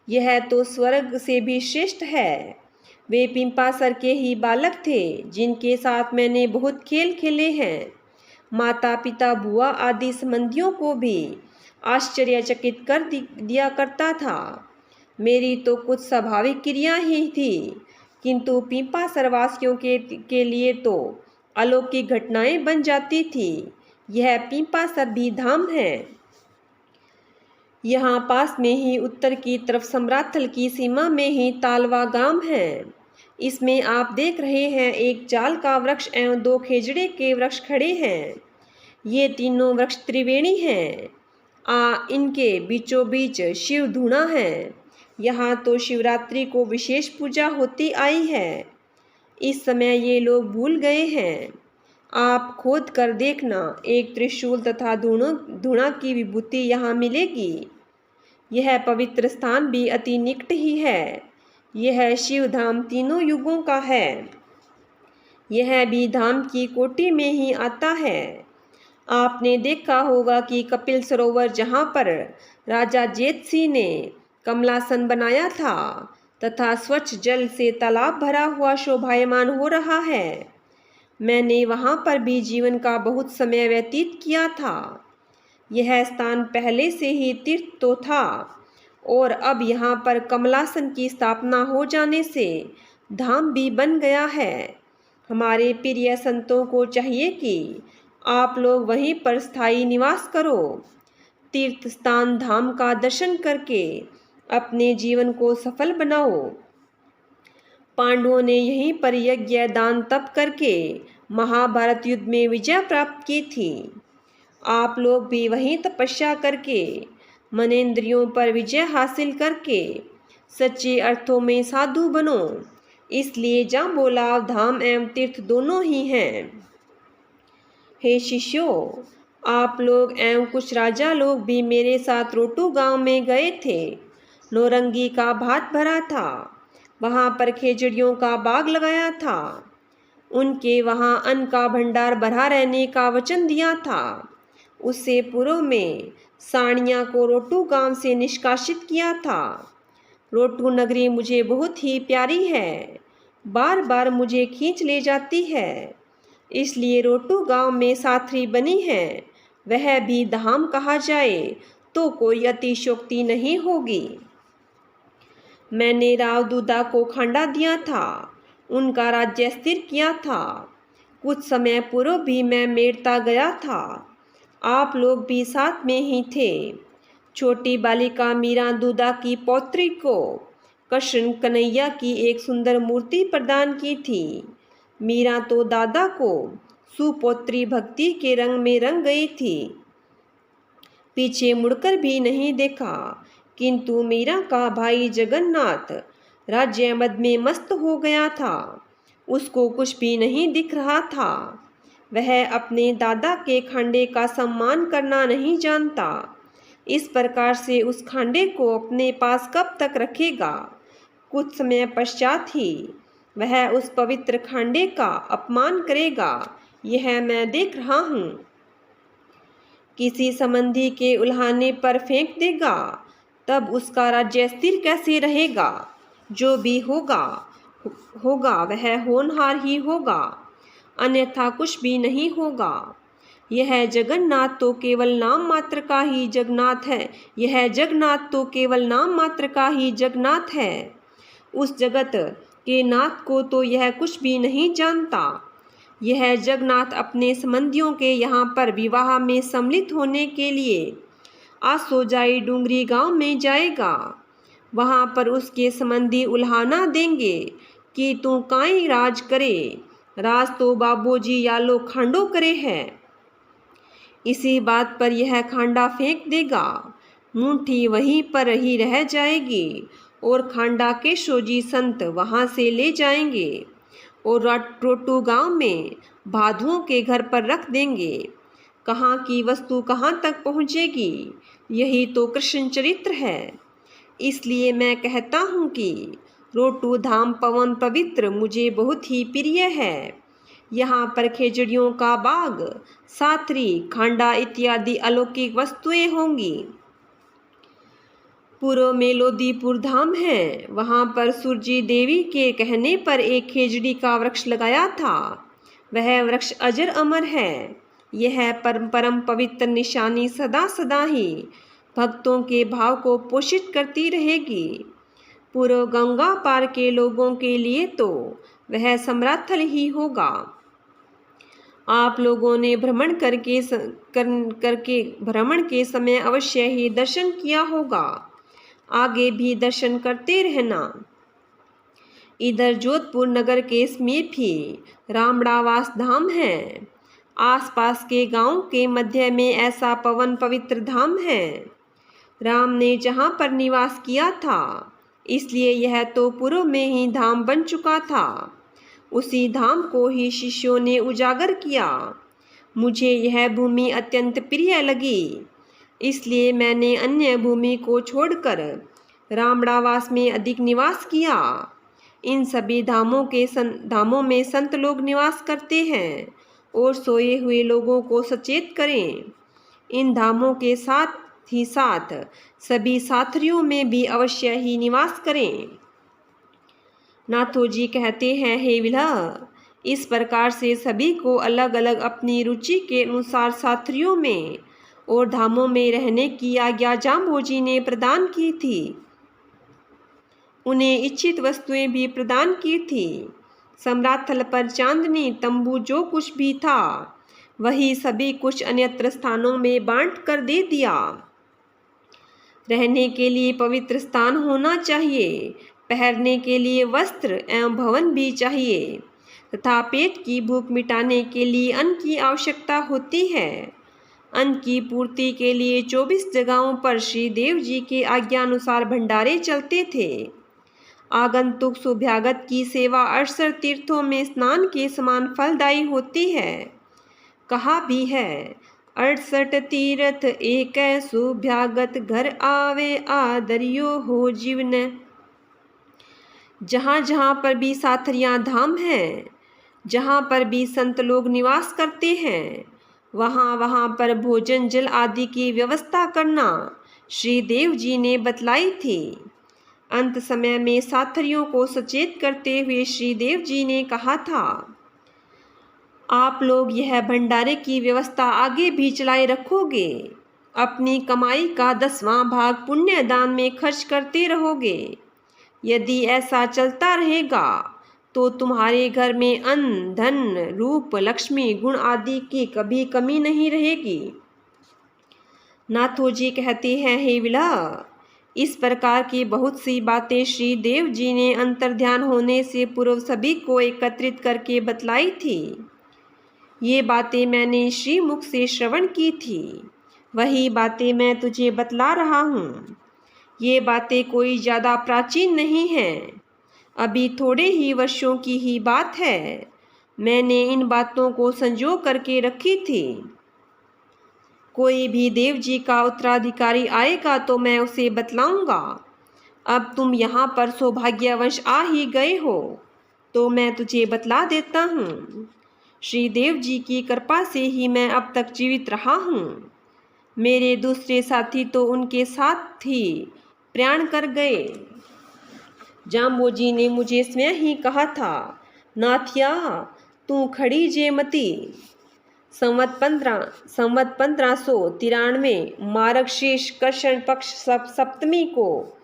यह तो स्वर्ग से भी श्रेष्ठ है। वे पिंपासर के ही बालक थे जिनके साथ मैंने बहुत खेल खेले हैं। माता पिता बुआ आदि संबंधियों को भी आश्चर्यचकित कर दिया करता था। मेरी तो कुछ स्वाभाविक क्रिया ही थी, किंतु पिंपासर वासियों के लिए तो अलौकिक घटनाएं बन जाती थी। यह पिंपासर भी धाम है। यहाँ पास में ही उत्तर की तरफ समराथल की सीमा में ही तालवा गांव है। इसमें आप देख रहे हैं एक जाल का वृक्ष एवं 2 खेजड़े के वृक्ष खड़े हैं। ये तीनों वृक्ष त्रिवेणी हैं। इनके बीचों बीच शिव धूणा है। यहाँ तो शिवरात्रि को विशेष पूजा होती आई है। इस समय ये लोग भूल गए हैं। आप खोद कर देखना, एक त्रिशूल तथा धूणा की विभूति यहाँ मिलेगी। यह पवित्र स्थान भी अति निकट ही है। यह शिव धाम तीनों युगों का है। यह भी धाम की कोटि में ही आता है। आपने देखा होगा कि कपिल सरोवर जहाँ पर राजा जेत सिंह ने कमलासन बनाया था तथा स्वच्छ जल से तालाब भरा हुआ शोभायमान हो रहा है। मैंने वहाँ पर भी जीवन का बहुत समय व्यतीत किया था। यह स्थान पहले से ही तीर्थ तो था और अब यहाँ पर कमलासन की स्थापना हो जाने से धाम भी बन गया है। हमारे प्रिय संतों को चाहिए कि आप लोग वहीं पर स्थायी निवास करो। तीर्थ स्थान धाम का दर्शन करके अपने जीवन को सफल बनाओ। पांडवों ने यहीं पर यज्ञ दान तप करके महाभारत युद्ध में विजय प्राप्त की थी। आप लोग भी वहीं तपस्या करके मनेंद्रियों पर विजय हासिल करके सच्चे अर्थों में साधु बनो। इसलिए जांबोला धाम एवं तीर्थ दोनों ही हैं। हे शिष्यों, आप लोग एवं कुछ राजा लोग भी मेरे साथ रोटू गांव में गए थे। नौरंगी का भात भरा था। वहाँ पर खेजड़ियों का बाग लगाया था। उनके वहाँ अन्न का भंडार भरा रहने का वचन दिया था। उससे पूर्व में साणिया को रोटू गांव से निष्कासित किया था। रोटू नगरी मुझे बहुत ही प्यारी है, बार बार मुझे खींच ले जाती है। इसलिए रोटू गांव में साथरी बनी है। वह भी धाम कहा जाए तो कोई अतिशयोक्ति नहीं होगी। मैंने राव दूदा को खांडा दिया था, उनका राज्य स्थिर किया था। कुछ समय पूर्व भी मैं मेड़ता गया था। आप लोग भी साथ में ही थे। छोटी बालिका मीरा दूदा की पौत्री को कृष्ण कन्हैया की एक सुंदर मूर्ति प्रदान की थी। मीरा तो दादा को सुपौत्री भक्ति के रंग में रंग गई थी। पीछे मुड़कर भी नहीं देखा, किंतु मीरा का भाई जगन्नाथ राज्य मद में मस्त हो गया था। उसको कुछ भी नहीं दिख रहा था। वह अपने दादा के खांडे का सम्मान करना नहीं जानता। इस प्रकार से उस खांडे को अपने पास कब तक रखेगा। कुछ समय पश्चात ही वह उस पवित्र खांडे का अपमान करेगा। यह मैं देख रहा हूँ। किसी संबंधी के उल्हाने पर फेंक देगा तब उसका राज्य स्थिर कैसे रहेगा। जो भी होगा वह होनहार ही होगा, अन्यथा कुछ भी नहीं होगा। यह जगन्नाथ तो केवल नाम मात्र का ही जगन्नाथ है। यह जगन्नाथ तो केवल नाम मात्र का ही जगन्नाथ है। उस जगत के नाथ को तो यह कुछ भी नहीं जानता। यह जगन्नाथ अपने संबंधियों के यहाँ पर विवाह में सम्मिलित होने के लिए आसोजाई डूंगरी गांव में जाएगा। वहाँ पर उसके संबंधी उल्हाना देंगे कि तू काई राज करे, राज तो बाबूजी यालो खांडो करे है। इसी बात पर यह खांडा फेंक देगा। मुंठी वहीं पर ही रह जाएगी और खांडा के शोजी संत वहाँ से ले जाएंगे और रोटू गांव में भादुओं के घर पर रख देंगे। कहाँ की वस्तु कहाँ तक पहुँचेगी, यही तो कृष्ण चरित्र है। इसलिए मैं कहता हूँ कि रोटू धाम पवन पवित्र मुझे बहुत ही प्रिय है। यहाँ पर खेजड़ियों का बाग, साथरी, खांडा इत्यादि अलौकिक वस्तुएं होंगी। पूर्व में लोदीपुर धाम है। वहाँ पर सूरजी देवी के कहने पर एक खेजड़ी का वृक्ष लगाया था। वह वृक्ष अजर अमर है। यह परम पवित्र निशानी सदा सदा ही भक्तों के भाव को पोषित करती रहेगी। पूर्व गंगा पार के लोगों के लिए तो वह समराथल ही होगा। आप लोगों ने भ्रमण के समय अवश्य ही दर्शन किया होगा। आगे भी दर्शन करते रहना। इधर जोधपुर नगर के समीप ही रामड़ावास धाम है। आसपास के गांव के मध्य में ऐसा पवन पवित्र धाम है। राम ने जहाँ पर निवास किया था, इसलिए यह तो पूर्व में ही धाम बन चुका था। उसी धाम को ही शिष्यों ने उजागर किया। मुझे यह भूमि अत्यंत प्रिय लगी, इसलिए मैंने अन्य भूमि को छोड़कर रामड़ावास में अधिक निवास किया। इन सभी धामों में संत लोग निवास करते हैं और सोए हुए लोगों को सचेत करें। इन धामों के साथ ही साथ सभी साथरियों में भी अवश्य ही निवास करें। नाथोजी कहते हैं, हे विला, इस प्रकार से सभी को अलग अलग अपनी रुचि के अनुसार साथरियों में और धामों में रहने की आज्ञा जाम्बोजी ने प्रदान की थी। उन्हें इच्छित वस्तुएं भी प्रदान की थी। सम्राथल पर चांदनी तंबू जो कुछ भी था, वही सभी कुछ अन्यत्र स्थानों में बांट कर दे दिया। रहने के लिए पवित्र स्थान होना चाहिए, पहनने के लिए वस्त्र एवं भवन भी चाहिए, तथा पेट की भूख मिटाने के लिए अन्न की आवश्यकता होती है। अन्न की पूर्ति के लिए 24 जगहों पर श्री देव जी के आज्ञानुसार भंडारे चलते थे। आगंतुक सुभ्यागत की सेवा 68 तीर्थों में स्नान के समान फलदायी होती है। कहा भी है, 68 तीर्थ एक सुभ्यागत, घर आवे आदरियो हो जीवन। जहाँ जहाँ पर भी साथरियाँ धाम हैं, जहाँ पर भी संत लोग निवास करते हैं, वहाँ वहाँ पर भोजन जल आदि की व्यवस्था करना श्री देव जी ने बतलाई थी। अंत समय में साथरियों को सचेत करते हुए श्री देव जी ने कहा था, आप लोग यह भंडारे की व्यवस्था आगे भी चलाए रखोगे। अपनी कमाई का 10वां भाग पुण्य दान में खर्च करते रहोगे। यदि ऐसा चलता रहेगा तो तुम्हारे घर में अन्न, धन, रूप, लक्ष्मी, गुण आदि की कभी कमी नहीं रहेगी। नाथोजी कहते हैं, हे विला, इस प्रकार की बहुत सी बातें श्री देव जी ने अंतर्ध्यान होने से पूर्व सभी को एकत्रित करके बतलाई थी। ये बातें मैंने श्री मुख से श्रवण की थी, वही बातें मैं तुझे बतला रहा हूँ। ये बातें कोई ज़्यादा प्राचीन नहीं हैं, अभी थोड़े ही वर्षों की ही बात है। मैंने इन बातों को संजो करके रखी थी। कोई भी देव जी का उत्तराधिकारी आएगा तो मैं उसे बतलाऊंगा। अब तुम यहाँ पर सौभाग्यवश आ ही गए हो तो मैं तुझे बतला देता हूँ। श्री देव जी की कृपा से ही मैं अब तक जीवित रहा हूँ। मेरे दूसरे साथी तो उनके साथ ही प्रयाण कर गए। जाम्बोजी ने मुझे स्वयं ही कहा था, नाथिया तू खड़ी जेमती। संवत 1593 मार्गशीर्ष कृष्ण पक्ष सप्तमी को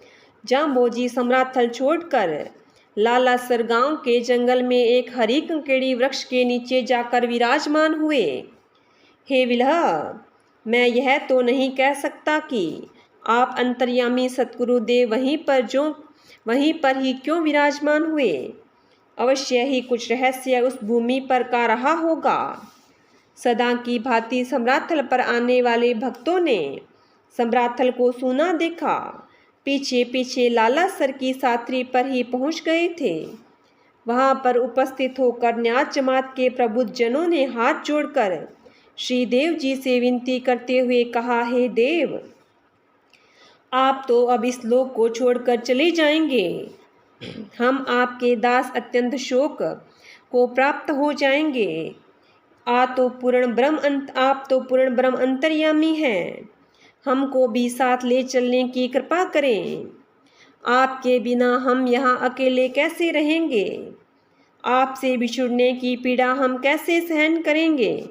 जाम्बोजी समराथल छोड़कर लालासर गांव के जंगल में एक हरी कंकेड़ी वृक्ष के नीचे जाकर विराजमान हुए। हे विलह, मैं यह तो नहीं कह सकता कि आप अंतर्यामी सतगुरुदेव वहीं पर ही क्यों विराजमान हुए। अवश्य ही कुछ रहस्य उस भूमि पर का रहा होगा। सदा की भांति समराथल पर आने वाले भक्तों ने समराथल को सूना देखा। पीछे पीछे लालासर की सात्री पर ही पहुंच गए थे। वहां पर उपस्थित होकर न्यास जमात के प्रबुद्ध जनों ने हाथ जोड़कर श्री देव जी से विनती करते हुए कहा, हे देव, आप तो अब इस लोक को छोड़कर चले जाएंगे। हम आपके दास अत्यंत शोक को प्राप्त हो जाएंगे। आप तो पूर्ण ब्रह्म अंतर्यामी हैं। हमको भी साथ ले चलने की कृपा करें। आपके बिना हम यहाँ अकेले कैसे रहेंगे। आपसे बिछुड़ने की पीड़ा हम कैसे सहन करेंगे।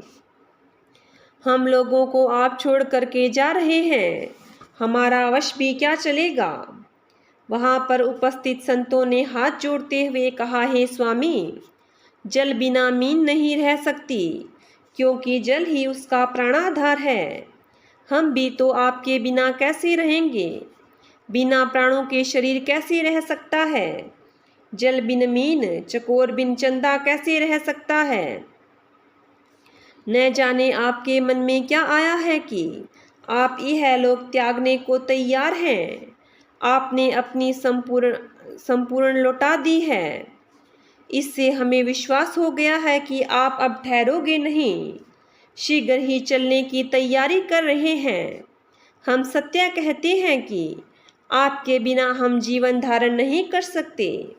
हम लोगों को आप छोड़ करके जा रहे हैं। हमारा वश भी क्या चलेगा। वहाँ पर उपस्थित संतों ने हाथ जोड़ते हुए कहा, हे स्वामी, जल बिना मीन नहीं रह सकती, क्योंकि जल ही उसका प्राणाधार है। हम भी तो आपके बिना कैसे रहेंगे। बिना प्राणों के शरीर कैसे रह सकता है। जल बिन मीन, चकोर बिन चंदा कैसे रह सकता है। न जाने आपके मन में क्या आया है कि आप यह लोक त्यागने को तैयार हैं। आपने अपनी संपूर्ण लौटा दी है। इससे हमें विश्वास हो गया है कि आप अब ठहरोगे नहीं, शीघ्र ही चलने की तैयारी कर रहे हैं। हम सत्य कहते हैं कि आपके बिना हम जीवन धारण नहीं कर सकते।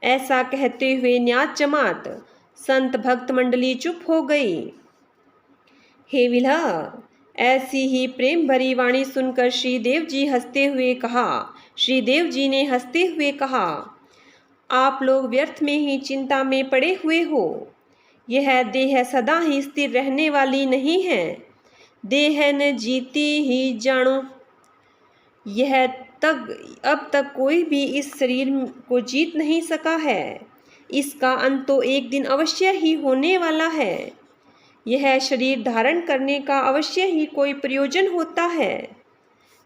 ऐसा कहते हुए न्यास जमात संत भक्त मंडली चुप हो गई। हे विलह, ऐसी ही प्रेम भरी वाणी सुनकर श्रीदेव जी ने हंसते हुए कहा, आप लोग व्यर्थ में ही चिंता में पड़े हुए हो। यह देह सदा ही स्थिर रहने वाली नहीं है। देह न जीती ही जानो। अब तक कोई भी इस शरीर को जीत नहीं सका है। इसका अंत तो एक दिन अवश्य ही होने वाला है। यह शरीर धारण करने का अवश्य ही कोई प्रयोजन होता है।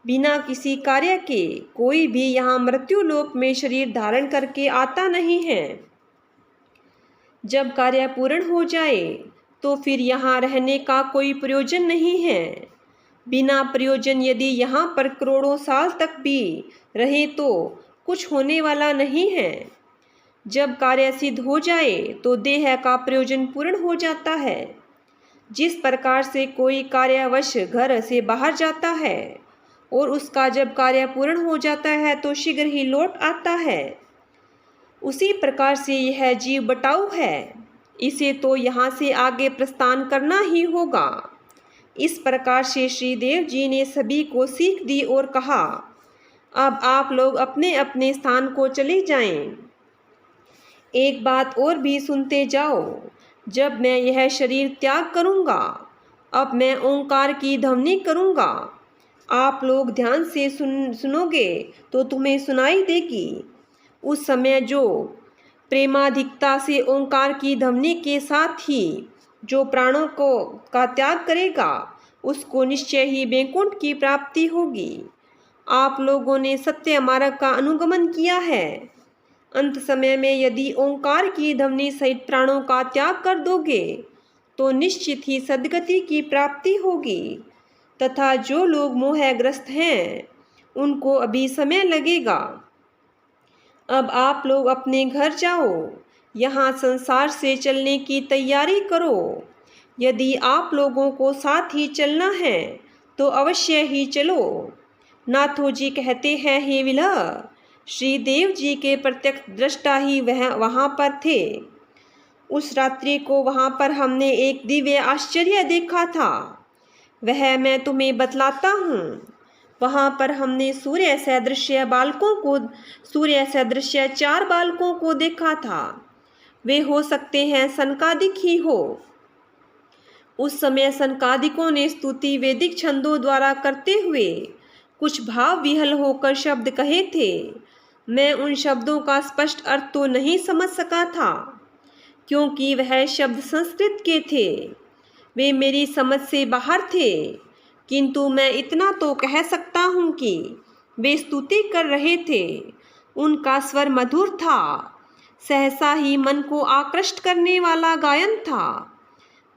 बिना किसी कार्य के कोई भी यहाँ मृत्यु लोक में शरीर धारण करके आता नहीं है। जब कार्य पूर्ण हो जाए तो फिर यहाँ रहने का कोई प्रयोजन नहीं है। बिना प्रयोजन यदि यहाँ पर करोड़ों साल तक भी रहे तो कुछ होने वाला नहीं है। जब कार्य सिद्ध हो जाए तो देह का प्रयोजन पूर्ण हो जाता है। जिस प्रकार से कोई कार्यवश घर से बाहर जाता है और उसका जब कार्य पूर्ण हो जाता है तो शीघ्र ही लौट आता है, उसी प्रकार से यह जीव बटाऊ है। इसे तो यहाँ से आगे प्रस्थान करना ही होगा। इस प्रकार से श्रीदेव जी ने सभी को सीख दी और कहा, अब आप लोग अपने अपने स्थान को चले जाएं। एक बात और भी सुनते जाओ। जब मैं यह शरीर त्याग करूँगा, अब मैं ओंकार की ध्वनि करूँगा। आप लोग ध्यान से सुनोगे तो तुम्हें सुनाई देगी। उस समय जो प्रेमाधिकता से ओंकार की ध्वनि के साथ ही जो प्राणों का त्याग करेगा, उसको निश्चय ही वैकुंठ की प्राप्ति होगी। आप लोगों ने सत्य मार्ग का अनुगमन किया है। अंत समय में यदि ओंकार की ध्वनि सहित प्राणों का त्याग कर दोगे तो निश्चित ही सद्गति की प्राप्ति होगी। तथा जो लोग मोहग्रस्त हैं उनको अभी समय लगेगा। अब आप लोग अपने घर जाओ, यहाँ संसार से चलने की तैयारी करो। यदि आप लोगों को साथ ही चलना है तो अवश्य ही चलो। नाथो जी कहते हैं, हे विलह, श्रीदेव जी के प्रत्यक्ष दृष्टा ही वहाँ पर थे। उस रात्रि को वहाँ पर हमने एक दिव्य आश्चर्य देखा था। वह मैं तुम्हें बतलाता हूँ। वहाँ पर हमने सूर्य सदृश्य 4 बालकों को देखा था। वे हो सकते हैं सनकादिक ही हो। उस समय सनकादिकों ने स्तुति वैदिक छंदों द्वारा करते हुए कुछ भाव विहल होकर शब्द कहे थे। मैं उन शब्दों का स्पष्ट अर्थ तो नहीं समझ सका था, क्योंकि वह शब्द संस्कृत के थे। वे मेरी समझ से बाहर थे, किंतु मैं इतना तो कह सकता हूँ कि वे स्तुति कर रहे थे। उनका स्वर मधुर था, सहसा ही मन को आकृष्ट करने वाला गायन था।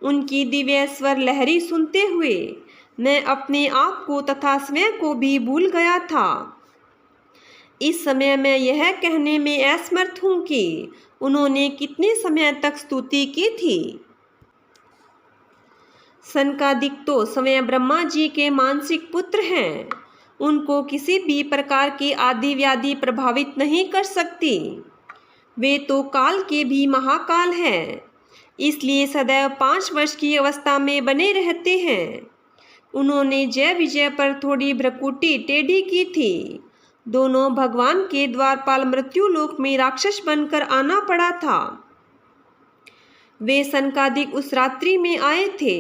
उनकी दिव्य स्वर लहरी सुनते हुए मैं अपने आप को तथा स्वयं को भी भूल गया था। इस समय मैं यह कहने में असमर्थ हूँ कि उन्होंने कितने समय तक स्तुति की थी। सनकादिक तो स्वयं ब्रह्मा जी के मानसिक पुत्र हैं। उनको किसी भी प्रकार की आदि व्याधि प्रभावित नहीं कर सकती। वे तो काल के भी महाकाल हैं, इसलिए सदैव 5 वर्ष की अवस्था में बने रहते हैं। उन्होंने जय विजय पर थोड़ी भ्रकुटी टेढ़ी की थी। दोनों भगवान के द्वारपाल मृत्युलोक में राक्षस बनकर आना पड़ा था। वे सनकादिक उस रात्रि में आए थे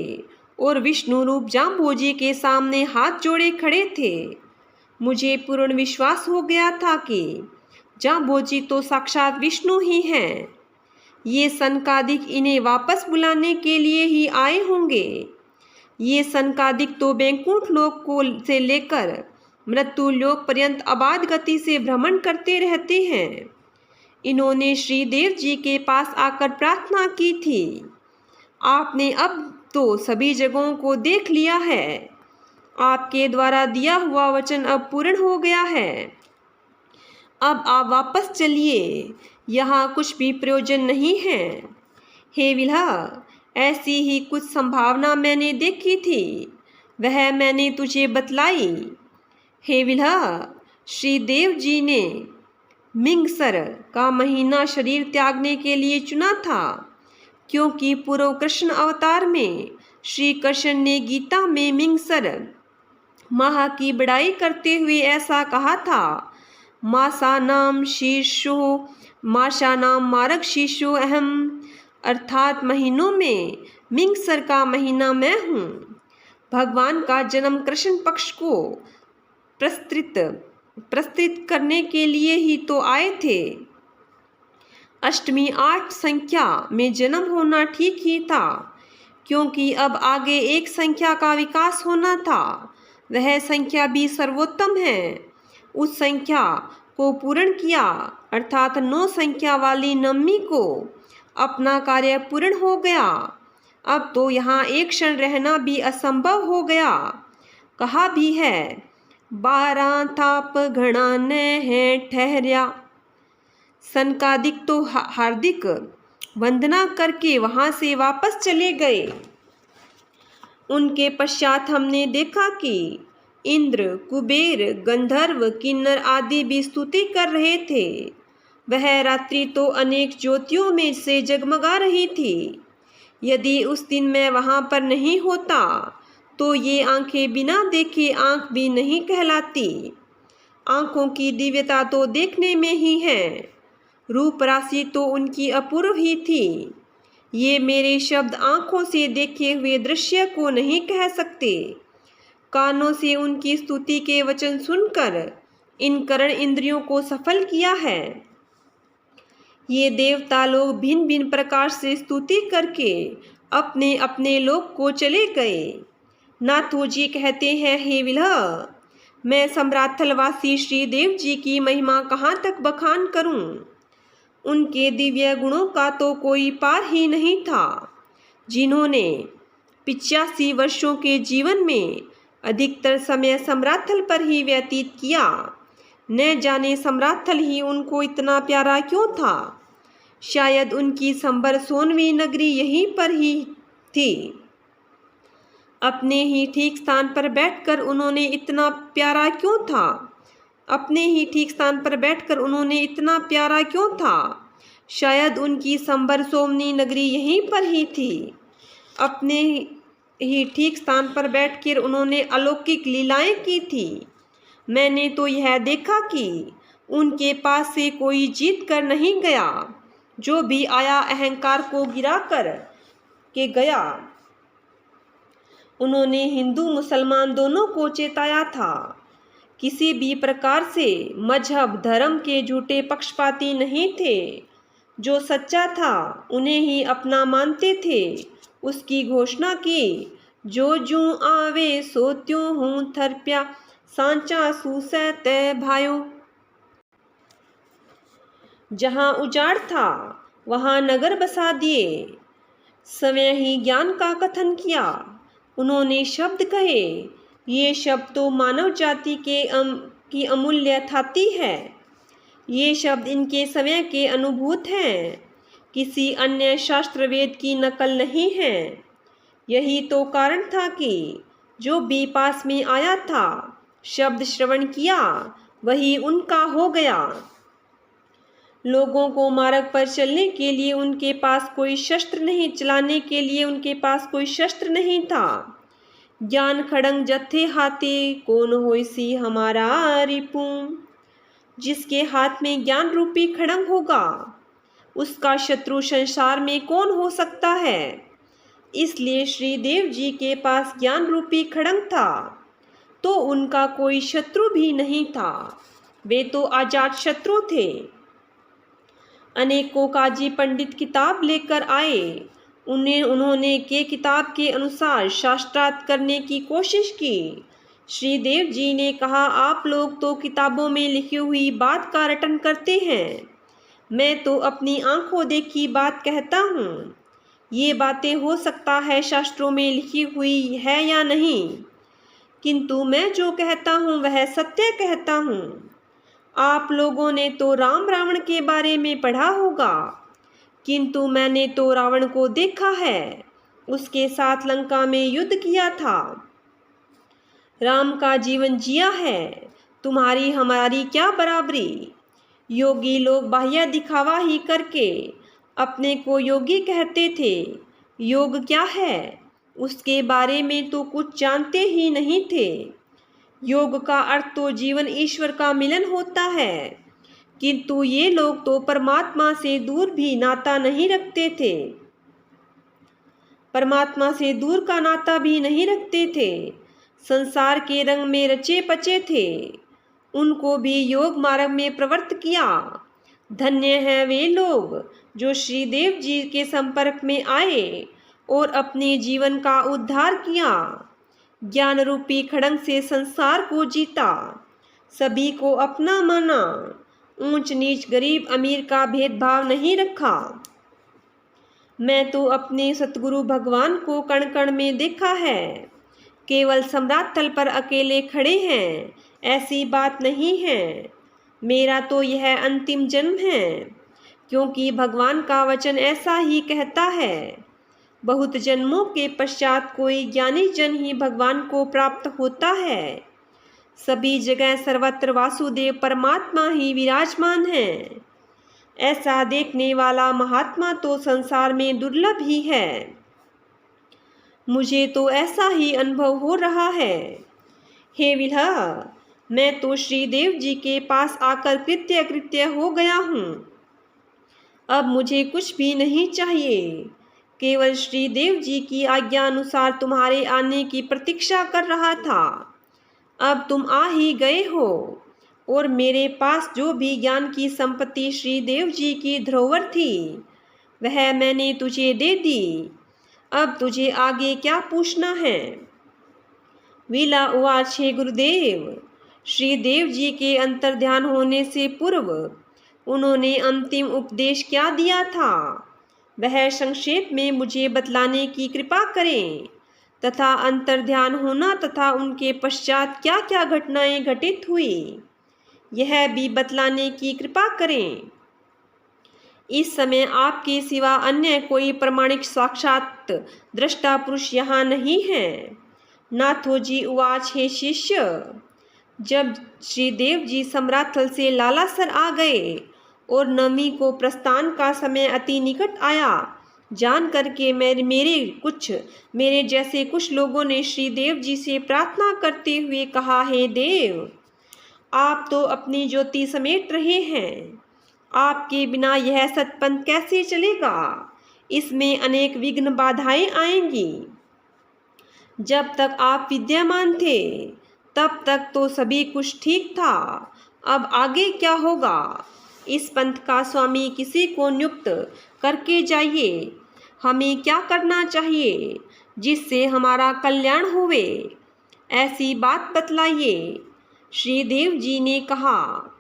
और विष्णु रूप जांबोजी के सामने हाथ जोड़े खड़े थे। मुझे पूर्ण विश्वास हो गया था कि जांबोजी तो साक्षात विष्णु ही हैं। ये सनकादिक इन्हें वापस बुलाने के लिए ही आए होंगे। ये सनकादिक तो बैकुंठ लोक को से लेकर मृत्यु लोक पर्यंत अबाध गति से भ्रमण करते रहते हैं। इन्होंने श्रीदेव जी के पास आकर प्रार्थना की थी, आपने अब तो सभी जगहों को देख लिया है। आपके द्वारा दिया हुआ वचन अब पूर्ण हो गया है। अब आप वापस चलिए, यहाँ कुछ भी प्रयोजन नहीं है। हे विल्हा, ऐसी ही कुछ संभावना मैंने देखी थी, वह मैंने तुझे बतलाई। हे विल्हा, श्रीदेव जी ने मिंगसर का महीना शरीर त्यागने के लिए चुना था, क्योंकि पूर्व कृष्ण अवतार में श्री कृष्ण ने गीता में मिंगसर माह की बड़ाई करते हुए ऐसा कहा था, मासानाम मारक शीशो अहम, अर्थात महीनों में मिंगसर का महीना मैं हूँ। भगवान का जन्म कृष्ण पक्ष को प्रस्तुत करने के लिए ही तो आए थे। अष्टमी 8 संख्या में जन्म होना ठीक ही था, क्योंकि अब आगे एक संख्या का विकास होना था। वह संख्या भी सर्वोत्तम है। उस संख्या को पूर्ण किया, अर्थात 9 संख्या वाली नवमी को अपना कार्य पूर्ण हो गया। अब तो यहाँ एक क्षण रहना भी असंभव हो गया। कहा भी है, 12 ताप घना न है ठहर्या। सनकादिक तो हार्दिक वंदना करके वहाँ से वापस चले गए। उनके पश्चात हमने देखा कि इंद्र, कुबेर, गंधर्व, किन्नर आदि भी स्तुति कर रहे थे। वह रात्रि तो अनेक ज्योतियों में से जगमगा रही थी। यदि उस दिन मैं वहाँ पर नहीं होता तो ये आंखें बिना देखे आंख भी नहीं कहलाती। आंखों की दिव्यता तो देखने में ही है, रूप राशि तो उनकी अपूर्व ही थी। ये मेरे शब्द आंखों से देखे हुए दृश्य को नहीं कह सकते। कानों से उनकी स्तुति के वचन सुनकर इन करण इंद्रियों को सफल किया है। ये देवता लोग भिन्न भिन्न प्रकार से स्तुति करके अपने अपने लोक को चले गए। नाथो जी कहते हैं, हे विल्हा, मैं सम्राथलवासी श्रीदेव जी की महिमा कहाँ तक बखान करूं। उनके दिव्य गुणों का तो कोई पार ही नहीं था। जिन्होंने 85 वर्षों के जीवन में अधिकतर समय सम्राथल पर ही व्यतीत किया, न जाने सम्राथल ही उनको इतना प्यारा क्यों था। शायद उनकी संबर सोनवी नगरी यहीं पर ही थी। अपने ही ठीक स्थान पर बैठकर उन्होंने इतना प्यारा क्यों था। अपने ही ठीक स्थान पर बैठकर उन्होंने इतना प्यारा क्यों था। शायद उनकी संबर सोमनी नगरी यहीं पर ही थी। अपने ही ठीक स्थान पर बैठकर उन्होंने अलौकिक लीलाएं की थी। मैंने तो यह देखा कि उनके पास से कोई जीत कर नहीं गया, जो भी आया अहंकार को गिरा कर के गया। उन्होंने हिंदू मुसलमान दोनों को चेताया था, किसी भी प्रकार से मजहब धर्म के झूठे पक्षपाती नहीं थे। जो सच्चा था उन्हें ही अपना मानते थे। उसकी घोषणा की, जो जूं आवे सो त्यों हूँ थरप्या, सांचा सूसै तय भायो। जहाँ उजाड़ था वहाँ नगर बसा दिए। स्वयं ही ज्ञान का कथन किया। उन्होंने शब्द कहे, ये शब्द तो मानव जाति की अमूल्य थाती है। ये शब्द इनके समय के अनुभूत हैं, किसी अन्य शास्त्र वेद की नकल नहीं है। यही तो कारण था कि जो भी पास में आया था, शब्द श्रवण किया, वही उनका हो गया। लोगों को मार्ग पर चलने के लिए उनके पास कोई शस्त्र नहीं, चलाने के लिए उनके पास कोई शस्त्र नहीं था। ज्ञान खड़ंग जत्थे हाथे, कौन होइसी हमारा रिपू। जिसके हाथ में ज्ञान रूपी खड़ंग होगा, उसका शत्रु संसार में कौन हो सकता है। इसलिए श्री देव जी के पास ज्ञान रूपी खड़ंग था, तो उनका कोई शत्रु भी नहीं था। वे तो आजाद शत्रु थे। अनेकों काजी पंडित किताब लेकर आए। उन्होंने के किताब के अनुसार शास्त्रार्थ करने की कोशिश की। श्री देव जी ने कहा, आप लोग तो किताबों में लिखी हुई बात का रटन करते हैं, मैं तो अपनी आंखों देखी बात कहता हूँ। ये बातें हो सकता है शास्त्रों में लिखी हुई है या नहीं, किंतु मैं जो कहता हूँ वह सत्य कहता हूँ। आप लोगों ने तो राम रावण के बारे में पढ़ा होगा, किंतु मैंने तो रावण को देखा है। उसके साथ लंका में युद्ध किया था। राम का जीवन जिया है, तुम्हारी हमारी क्या बराबरी। योगी लोग बाह्य दिखावा ही करके अपने को योगी कहते थे। योग क्या है, उसके बारे में तो कुछ जानते ही नहीं थे। योग का अर्थ तो जीवन ईश्वर का मिलन होता है, किंतु ये लोग तो परमात्मा से दूर भी नाता नहीं रखते थे। परमात्मा से दूर का नाता भी नहीं रखते थे। संसार के रंग में रचे पचे थे। उनको भी योग मार्ग में प्रवृत्त किया। धन्य हैं वे लोग जो श्री देव जी के संपर्क में आए और अपने जीवन का उद्धार किया। ज्ञान रूपी खड़ंग से संसार को जीता, सभी को अपना माना, ऊंच नीच गरीब अमीर का भेदभाव नहीं रखा। मैं तो अपने सतगुरु भगवान को कण कण में देखा है। केवल सम्राट तल पर अकेले खड़े हैं, ऐसी बात नहीं है। मेरा तो यह अंतिम जन्म है, क्योंकि भगवान का वचन ऐसा ही कहता है। बहुत जन्मों के पश्चात कोई ज्ञानी जन ही भगवान को प्राप्त होता है। सभी जगह सर्वत्र वासुदेव परमात्मा ही विराजमान है। ऐसा देखने वाला महात्मा तो संसार में दुर्लभ ही है। मुझे तो ऐसा ही अनुभव हो रहा है। हे विल्हा, मैं तो श्री देव जी के पास आकर कृत्य कृत्य हो गया हूँ। अब मुझे कुछ भी नहीं चाहिए, केवल श्री देव जी की आज्ञा अनुसार तुम्हारे आने की प्रतीक्षा कर रहा था। अब तुम आ ही गए हो, और मेरे पास जो भी ज्ञान की संपत्ति श्री देव जी की धरोहर थी, वह मैंने तुझे दे दी। अब तुझे आगे क्या पूछना है। वीला उवाच, हे गुरुदेव, श्री देव जी के अंतर्ध्यान होने से पूर्व उन्होंने अंतिम उपदेश क्या दिया था, वह संक्षेप में मुझे बतलाने की कृपा करें, तथा अंतर्ध्यान होना तथा उनके पश्चात क्या क्या घटनाएं घटित हुई, यह भी बतलाने की कृपा करें। इस समय आपके सिवा अन्य कोई प्रमाणिक साक्षात दृष्टा पुरुष यहाँ नहीं है। नाथोजी उवाच, हे शिष्य, जब श्री देव जी सम्राटथल से लालासर आ गए और नवमी को प्रस्थान का समय अति निकट आया, जान करके मेरे जैसे कुछ लोगों ने श्री देव जी से प्रार्थना करते हुए कहा, हे देव, आप तो अपनी ज्योति समेट रहे हैं। आपके बिना यह सतपंथ कैसे चलेगा? इसमें अनेक विघ्न बाधाएं आएंगी। जब तक आप विद्यमान थे तब तक तो सभी कुछ ठीक था। अब आगे क्या होगा? इस पंथ का स्वामी किसी को नियुक्त करके जाइए। हमें क्या करना चाहिए जिससे हमारा कल्याण होवे, ऐसी बात बतलाइए। श्रीदेव जी ने कहा,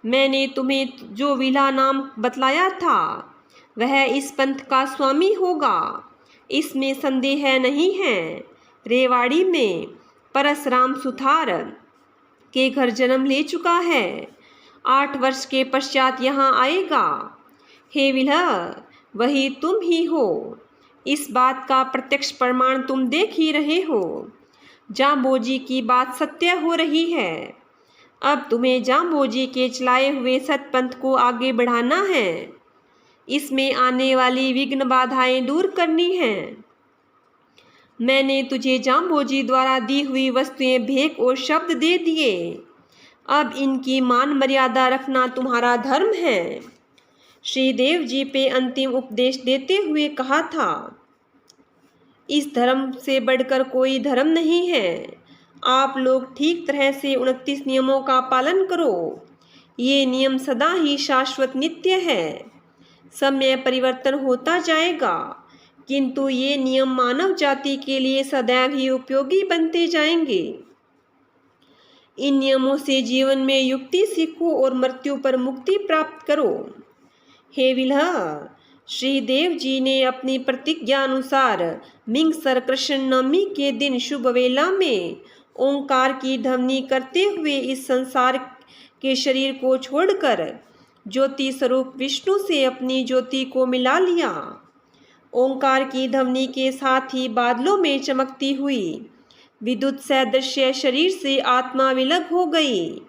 मैंने तुम्हें जो विला नाम बतलाया था वह इस पंथ का स्वामी होगा, इसमें संदेह नहीं है। रेवाड़ी में परशुराम सुथार के घर जन्म ले चुका है। 8 वर्ष के पश्चात यहाँ आएगा। हे विला, वही तुम ही हो। इस बात का प्रत्यक्ष प्रमाण तुम देख ही रहे हो। जाम्बोजी की बात सत्य हो रही है। अब तुम्हें जाम्बोजी के चलाए हुए सतपंथ को आगे बढ़ाना है। इसमें आने वाली विघ्न बाधाएं दूर करनी हैं। मैंने तुझे जाम्बोजी द्वारा दी हुई वस्तुएं भेंट और शब्द दे दिए। अब इनकी मान मर्यादा रखना तुम्हारा धर्म है। श्रीदेव जी पे अंतिम उपदेश देते हुए कहा था, इस धर्म से बढ़कर कोई धर्म नहीं है। आप लोग ठीक तरह से 29 नियमों का पालन करो। ये नियम सदा ही शाश्वत नित्य है। समय परिवर्तन होता जाएगा, किंतु ये नियम मानव जाति के लिए सदैव ही उपयोगी बनते जाएंगे। इन नियमों से जीवन में युक्ति सीखो और मृत्यु पर मुक्ति प्राप्त करो। हे विला, श्रीदेव जी ने अपनी प्रतिज्ञा अनुसार मिंगसर कृष्ण नवमी के दिन शुभ वेला में ओंकार की ध्वनि करते हुए इस संसार के शरीर को छोड़कर ज्योति स्वरूप विष्णु से अपनी ज्योति को मिला लिया। ओंकार की ध्वनि के साथ ही बादलों में चमकती हुई विद्युत सदृश्य शरीर से आत्मा विलग हो गई।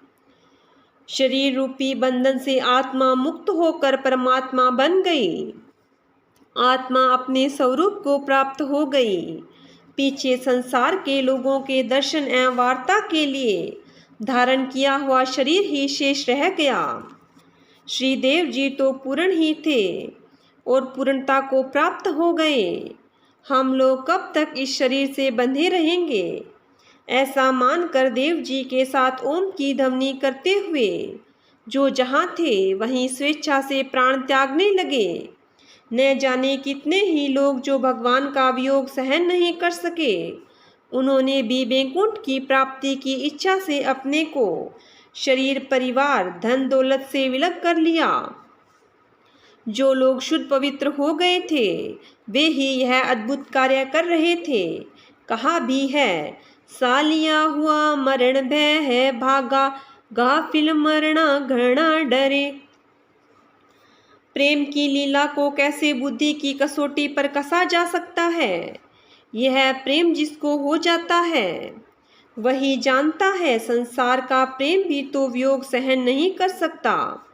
शरीर रूपी बंधन से आत्मा मुक्त होकर परमात्मा बन गई। आत्मा अपने स्वरूप को प्राप्त हो गई। पीछे संसार के लोगों के दर्शन एवं वार्ता के लिए धारण किया हुआ शरीर ही शेष रह गया। श्रीदेव जी तो पूर्ण ही थे और पूर्णता को प्राप्त हो गए। हम लोग कब तक इस शरीर से बंधे रहेंगे? ऐसा मानकर देव जी के साथ ओम की ध्वनि करते हुए जो जहाँ थे वहीं स्वेच्छा से प्राण त्यागने लगे। न जाने कितने ही लोग जो भगवान का वियोग सहन नहीं कर सके, उन्होंने भी वैकुंठ की प्राप्ति की इच्छा से अपने को शरीर, परिवार, धन दौलत से विलग कर लिया। जो लोग शुद्ध पवित्र हो गए थे वे ही यह अद्भुत कार्य कर रहे थे। कहा भी है, सालिया हुआ मरण भय है भागा, गाफिल मरना घृणा डरे। प्रेम की लीला को कैसे बुद्धि की कसौटी पर कसा जा सकता है? यह प्रेम जिसको हो जाता है वही जानता है संसार का प्रेम भी तो वियोग सहन नहीं कर सकता,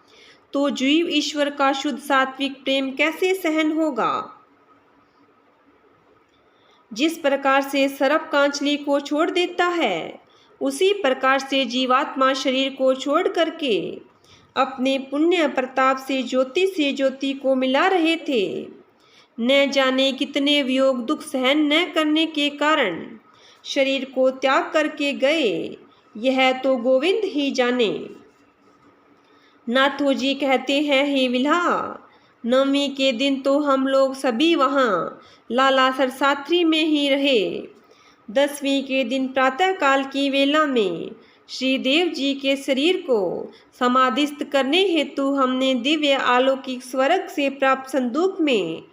तो जीव ईश्वर का शुद्ध सात्विक प्रेम कैसे सहन होगा? जिस प्रकार से सर्प कांचली को छोड़ देता है, उसी प्रकार से जीवात्मा शरीर को छोड़ करके अपने पुण्य प्रताप से ज्योति को मिला रहे थे। न जाने कितने वियोग दुख सहन न करने के कारण शरीर को त्याग करके गए, यह तो गोविंद ही जाने। नाथो जी कहते हैं, हे विला, नवमी के दिन तो हम लोग सभी वहाँ लाला सरसात्री में ही रहे। 10वीं के दिन प्रातःकाल की वेला में श्रीदेव जी के शरीर को समाधिस्थ करने हेतु हमने दिव्य अलौकिक स्वर्ग से प्राप्त संदूक में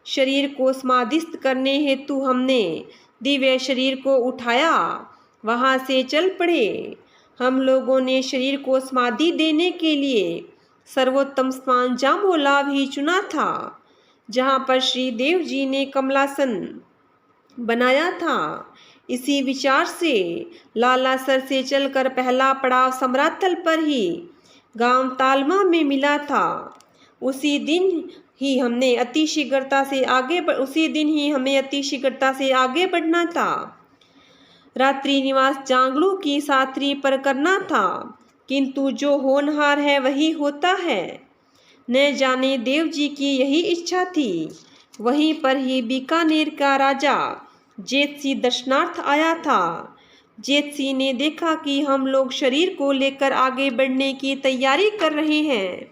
शरीर को समाधिस्थ करने हेतु हमने दिव्य शरीर को उठाया, वहाँ से चल पड़े। हम लोगों ने शरीर को समाधि देने के लिए सर्वोत्तम स्थान जाम्बोलाभ ही चुना था, जहाँ पर श्रीदेव जी ने कमलासन बनाया था। इसी विचार से लालासर से चलकर पहला पड़ाव समराथल पर ही गांव तालमा में मिला था। उसी दिन ही हमें अति शीघ्रता से आगे बढ़ना था। रात्रि निवास जांगलू की साथरी पर करना था। किंतु जो होनहार है वही होता है। न जाने देव जी की यही इच्छा थी। वहीं पर ही बीकानेर का राजा जेतसी दर्शनार्थ आया था। जेतसी ने देखा कि हम लोग शरीर को लेकर आगे बढ़ने की तैयारी कर रहे हैं।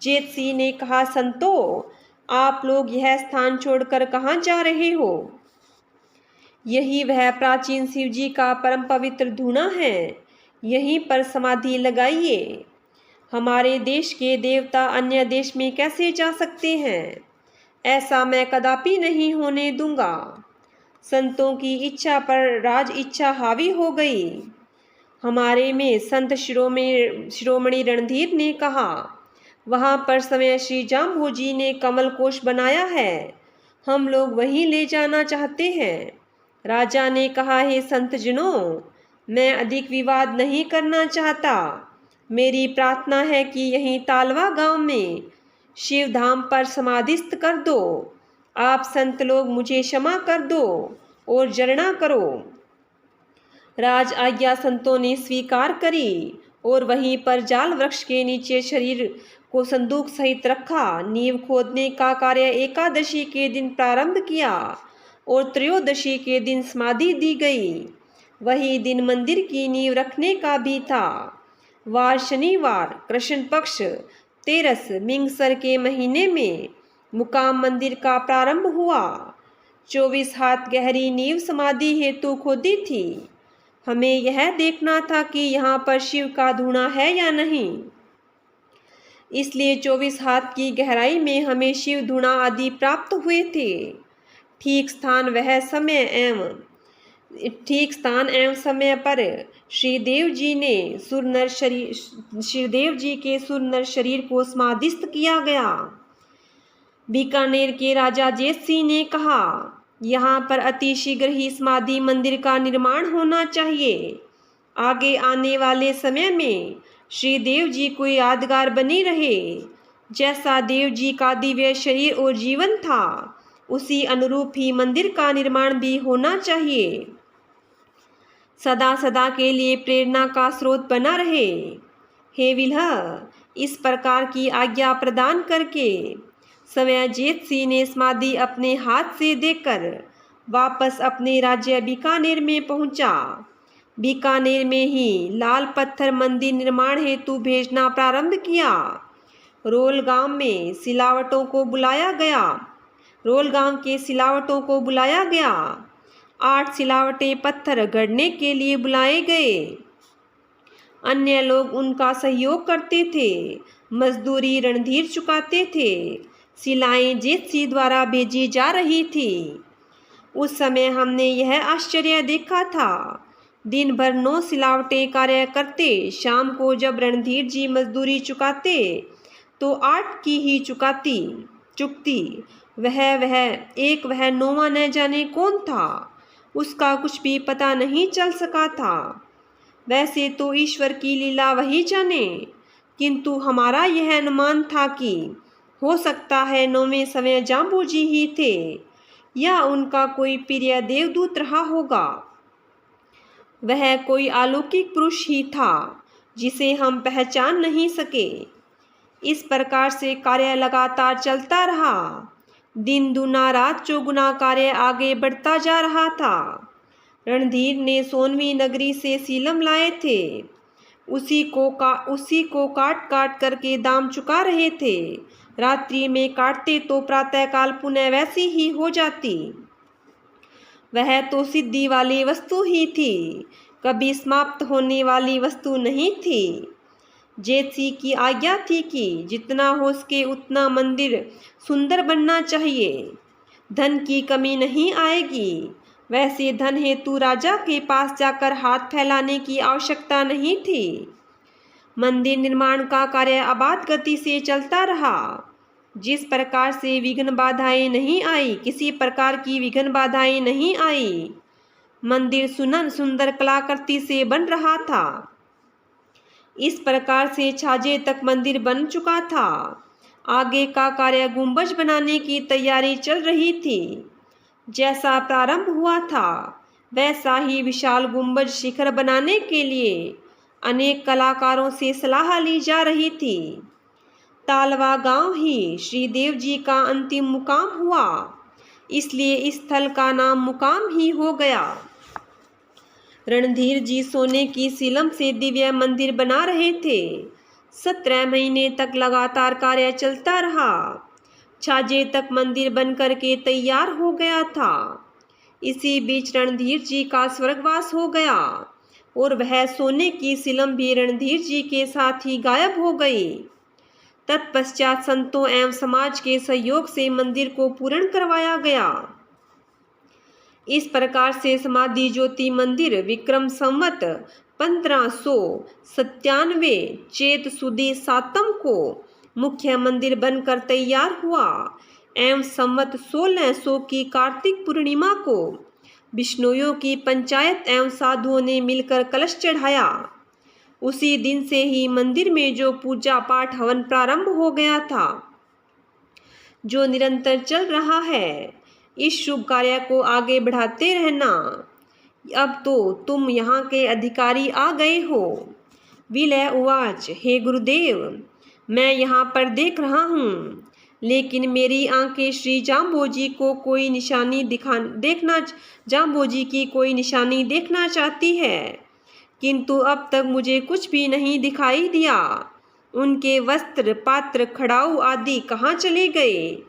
जेतसी ने कहा, संतों, आप लोग यह स्थान छोड़कर कहाँ जा रहे हो? यही वह प्राचीन शिव जी का परम पवित्र धूना है। यहीं पर समाधि लगाइए। हमारे देश के देवता अन्य देश में कैसे जा सकते हैं? ऐसा मैं कदापि नहीं होने दूंगा। संतों की इच्छा पर राज इच्छा हावी हो गई। हमारे में संत शिरोमणि रणधीर ने कहा, वहाँ पर समय श्री जाम्भोजी ने कमल कोश बनाया है, हम लोग वहीं ले जाना चाहते हैं। राजा ने कहा, हे संत जनों, मैं अधिक विवाद नहीं करना चाहता। मेरी प्रार्थना है कि यहीं तालवा गांव में शिव धाम पर समाधिस्थ कर दो। आप संत लोग मुझे क्षमा कर दो और जरना करो। राज आज्ञा संतों ने स्वीकार करी और वहीं पर जाल वृक्ष के नीचे शरीर को संदूक सहित रखा। नींव खोदने का कार्य एकादशी के दिन प्रारंभ किया और त्रयोदशी के दिन समाधि दी गई। वही दिन मंदिर की नींव रखने का भी था। वार शनिवार कृष्ण पक्ष तेरस मिंगसर के महीने में मुकाम मंदिर का प्रारंभ हुआ। 24 हाथ गहरी नींव समाधि हेतु खोदी थी। हमें यह देखना था कि यहाँ पर शिव का धूना है या नहीं। इसलिए 24 हाथ की गहराई में हमें शिव धूना आदि प्राप्त हुए थे। ठीक स्थान एवं समय पर श्रीदेव जी के सुरनर शरीर को समाधिस्थ किया गया। बीकानेर के राजा जेत सिंह ने कहा, यहाँ पर अति शीघ्र ही समाधि मंदिर का निर्माण होना चाहिए। आगे आने वाले समय में श्रीदेव जी को यादगार बनी रहे। जैसा देव जी का दिव्य शरीर और जीवन था, उसी अनुरूप ही मंदिर का निर्माण भी होना चाहिए। सदा सदा के लिए प्रेरणा का स्रोत बना रहे। हे विल्ह, इस प्रकार की आज्ञा प्रदान करके समय जेत सिंह ने समाधि अपने हाथ से देकर वापस अपने राज्य बीकानेर में पहुंचा। बीकानेर में ही लाल पत्थर मंदिर निर्माण हेतु भेजना प्रारंभ किया। रोल गांव के सिलावटों को बुलाया गया। 8 सिलावटे पत्थर गढ़ने के लिए बुलाए गए। अन्य लोग उनका सहयोग करते थे। मजदूरी रणधीर चुकाते थे। सिलाएं जेत सिंह द्वारा भेजी जा रही थी। उस समय हमने यह आश्चर्य देखा था। दिन भर 9 सिलावटे कार्य करते, शाम को जब रणधीर जी मजदूरी चुकाते तो 8 की ही चुकती। वह 9वां न जाने कौन था, उसका कुछ भी पता नहीं चल सका था। वैसे तो ईश्वर की लीला वही जाने, किंतु हमारा यह अनुमान था कि हो सकता है 9वें समय जाम्बूजी ही थे या उनका कोई प्रिय देवदूत रहा होगा। वह कोई अलौकिक पुरुष ही था जिसे हम पहचान नहीं सके। इस प्रकार से कार्य लगातार चलता रहा। दिन दूना रात चौगुना कार्य आगे बढ़ता जा रहा था। रणधीर ने सोनवी नगरी से सीलम लाए थे। उसी को काट करके दाम चुका रहे थे। रात्रि में काटते तो प्रातःकाल पुनः वैसी ही हो जाती। वह तो सिद्धि वाली वस्तु ही थी, कभी समाप्त होने वाली वस्तु नहीं थी। जेत सिंह की आज्ञा थी कि जितना हो सके उतना मंदिर सुंदर बनना चाहिए। धन की कमी नहीं आएगी। वैसे धन हेतु राजा के पास जाकर हाथ फैलाने की आवश्यकता नहीं थी। मंदिर निर्माण का कार्य अबाध गति से चलता रहा। जिस प्रकार से विघ्न बाधाएं नहीं आई, किसी प्रकार की विघ्न बाधाएं नहीं आई। मंदिर सुंदर कलाकृति से बन रहा था। इस प्रकार से छाजे तक मंदिर बन चुका था। आगे का कार्य गुंबज बनाने की तैयारी चल रही थी। जैसा प्रारंभ हुआ था, वैसा ही विशाल गुंबज शिखर बनाने के लिए अनेक कलाकारों से सलाह ली जा रही थी। तालवा गांव ही श्रीदेव जी का अंतिम मुकाम हुआ, इसलिए इस स्थल का नाम मुकाम ही हो गया। रणधीर जी सोने की सीलम से दिव्य मंदिर बना रहे थे। 17 महीने तक लगातार कार्य चलता रहा। छाजे तक मंदिर बनकर के तैयार हो गया था। इसी बीच रणधीर जी का स्वर्गवास हो गया और वह सोने की सीलम भी रणधीर जी के साथ ही गायब हो गई। तत्पश्चात संतों एवं समाज के सहयोग से मंदिर को पूर्ण करवाया गया। इस प्रकार से समाधि ज्योति मंदिर विक्रम संवत 1597 चैत सुदी 7 को मुख्य मंदिर बनकर तैयार हुआ एवं संवत 1600 की कार्तिक पूर्णिमा को बिश्नोइयों की पंचायत एवं साधुओं ने मिलकर कलश चढ़ाया। उसी दिन से ही मंदिर में जो पूजा पाठ हवन प्रारंभ हो गया था, जो निरंतर चल रहा है। इस शुभ कार्य को आगे बढ़ाते रहना। अब तो तुम यहाँ के अधिकारी आ गए हो। विलय उवाच, हे गुरुदेव, मैं यहाँ पर देख रहा हूँ, लेकिन मेरी आंखें श्री जाम्बोजी की कोई निशानी देखना चाहती है, किंतु अब तक मुझे कुछ भी नहीं दिखाई दिया। उनके वस्त्र, पात्र, खड़ाऊ आदि कहाँ चले गए?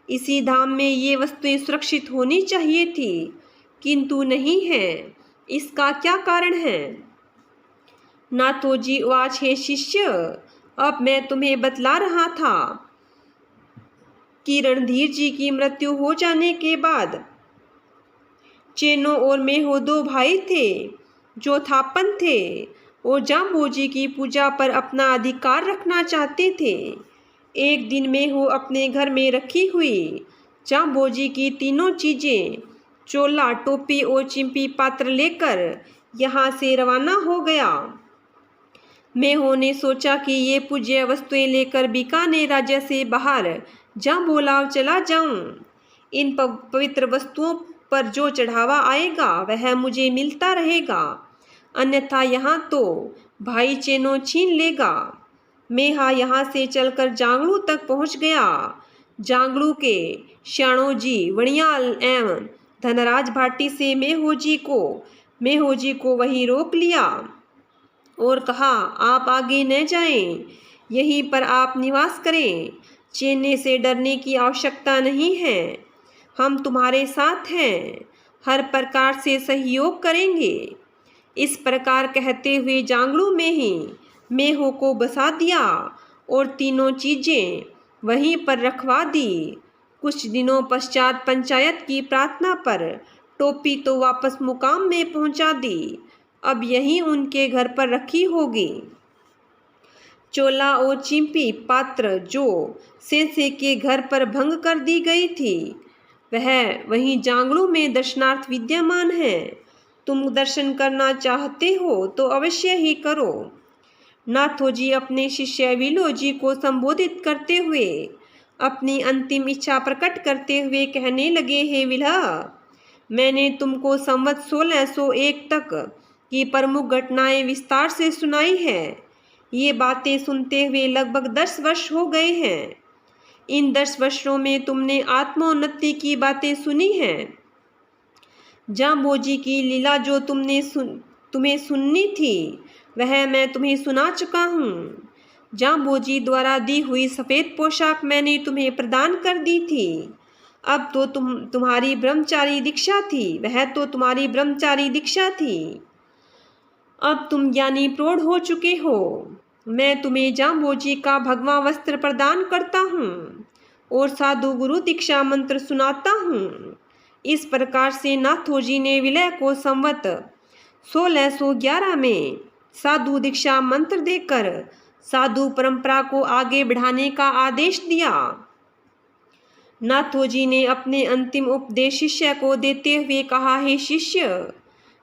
इसी धाम में ये वस्तुएं सुरक्षित होनी चाहिए थी, किंतु नहीं है। इसका क्या कारण है? नाथोजी उवाच, हे शिष्य, अब मैं तुम्हें बतला रहा था कि रणधीर जी की मृत्यु हो जाने के बाद चेनो और मेहो 2 भाई थे जो थापन थे और जाम्बोजी की पूजा पर अपना अधिकार रखना चाहते थे। एक दिन मेहो अपने घर में रखी हुई जाम्बोजी की तीनों चीजें, चोला, टोपी और चिंपी पात्र लेकर यहाँ से रवाना हो गया। मेहो ने सोचा कि ये पूज्य वस्तुएं लेकर बीकानेर राज्य से बाहर जाम्बोलाव चला जाऊं। इन पवित्र वस्तुओं पर जो चढ़ावा आएगा वह मुझे मिलता रहेगा, अन्यथा यहाँ तो भाई चेनो छीन लेगा। मेहा यहाँ से चलकर जांगड़ू तक पहुँच गया। जांगड़ू के श्याणोजी, वणियाल एवं धनराज भाटी से मेहोजी को वहीं रोक लिया और कहा, आप आगे न जाएं, यहीं पर आप निवास करें। चेन्नई से डरने की आवश्यकता नहीं है, हम तुम्हारे साथ हैं, हर प्रकार से सहयोग करेंगे। इस प्रकार कहते हुए जांगड़ू में ही मेहो को बसा दिया और तीनों चीजें वहीं पर रखवा दी। कुछ दिनों पश्चात पंचायत की प्रार्थना पर टोपी तो वापस मुकाम में पहुंचा दी, अब यहीं उनके घर पर रखी होगी। चोला और चिंपी पात्र जो सेंसे के घर पर भंग कर दी गई थी, वह वहीं जांगड़ू में दर्शनार्थ विद्यमान है। तुम दर्शन करना चाहते हो तो अवश्य ही करो। नाथोजी अपने शिष्य विलोजी को संबोधित करते हुए अपनी अंतिम इच्छा प्रकट करते हुए कहने लगे, हे विला, मैंने तुमको संवत 1601 तक की प्रमुख घटनाएं विस्तार से सुनाई है। ये बातें सुनते हुए लगभग 10 वर्ष हो गए हैं। इन 10 वर्षों में तुमने आत्मोन्नति की बातें सुनी हैं। जाम्बोजी की लीला जो तुम्हें सुननी थी वह मैं तुम्हें सुना चुका हूँ। जाम्बोजी द्वारा दी हुई सफ़ेद पोशाक मैंने तुम्हें प्रदान कर दी थी। अब तो तुम्हारी ब्रह्मचारी दीक्षा थी। अब तुम ज्ञानी प्रौढ़ हो चुके हो। मैं तुम्हें जाम्बोजी का भगवा वस्त्र प्रदान करता हूँ और साधु गुरु दीक्षा मंत्र सुनाता हूँ। इस प्रकार से नाथोजी ने विलय को संवत 1611 में साधु दीक्षा मंत्र देकर साधु परंपरा को आगे बढ़ाने का आदेश दिया। नाथोजी ने अपने अंतिम उपदेश शिष्य को देते हुए कहा, हे शिष्य,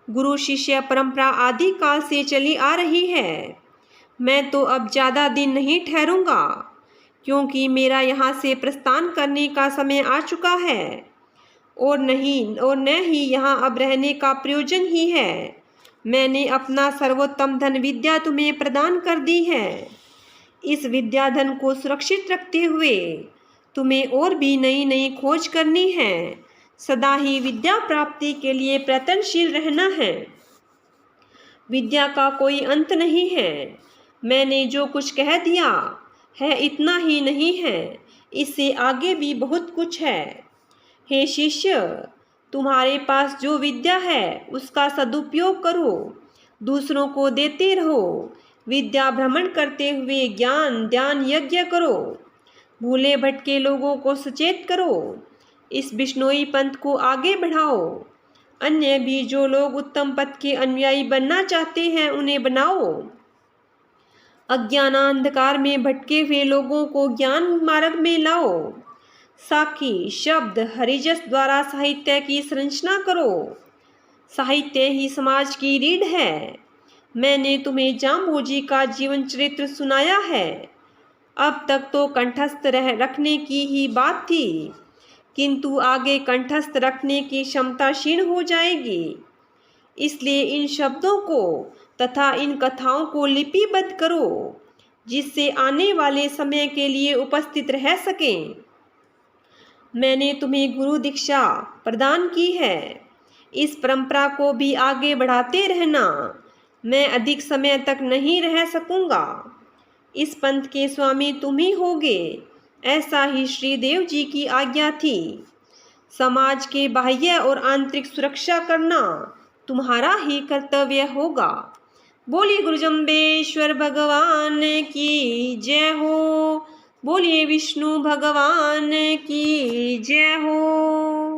गुरु शिष्य परंपरा आदि काल से चली आ रही है। मैं तो अब ज़्यादा दिन नहीं ठहरूंगा, क्योंकि मेरा यहाँ से प्रस्थान करने का समय आ चुका है और न ही यहाँ अब रहने का प्रयोजन ही है। मैंने अपना सर्वोत्तम धन विद्या तुम्हें प्रदान कर दी है। इस विद्या धन को सुरक्षित रखते हुए तुम्हें और भी नई नई खोज करनी है। सदा ही विद्या प्राप्ति के लिए प्रयत्नशील रहना है। विद्या का कोई अंत नहीं है। मैंने जो कुछ कह दिया है इतना ही नहीं है, इससे आगे भी बहुत कुछ है। हे शिष्य, तुम्हारे पास जो विद्या है उसका सदुपयोग करो, दूसरों को देते रहो। विद्या भ्रमण करते हुए ज्ञान ध्यान यज्ञ करो। भूले भटके लोगों को सचेत करो। इस बिश्नोई पंथ को आगे बढ़ाओ। अन्य भी जो लोग उत्तम पथ के अनुयायी बनना चाहते हैं उन्हें बनाओ। अज्ञानांधकार में भटके हुए लोगों को ज्ञान मार्ग में लाओ। साखी शब्द हरिजस द्वारा साहित्य की संरचना करो। साहित्य ही समाज की रीढ़ है। मैंने तुम्हें जाम्बोजी का जीवन चरित्र सुनाया है। अब तक तो कंठस्थ रखने की ही बात थी, किंतु आगे कंठस्थ रखने की क्षमता क्षीण हो जाएगी। इसलिए इन शब्दों को तथा इन कथाओं को लिपिबद्ध करो, जिससे आने वाले समय के लिए उपस्थित रह सकें। मैंने तुम्हें गुरु दीक्षा प्रदान की है। इस परंपरा को भी आगे बढ़ाते रहना। मैं अधिक समय तक नहीं रह सकूंगा। इस पंथ के स्वामी तुम ही होगे, ऐसा ही श्रीदेव जी की आज्ञा थी। समाज के बाह्य और आंतरिक सुरक्षा करना तुम्हारा ही कर्तव्य होगा। बोलिए गुरुजम्बेश्वर भगवान की जय हो। बोलिए विष्णु भगवान की जय हो।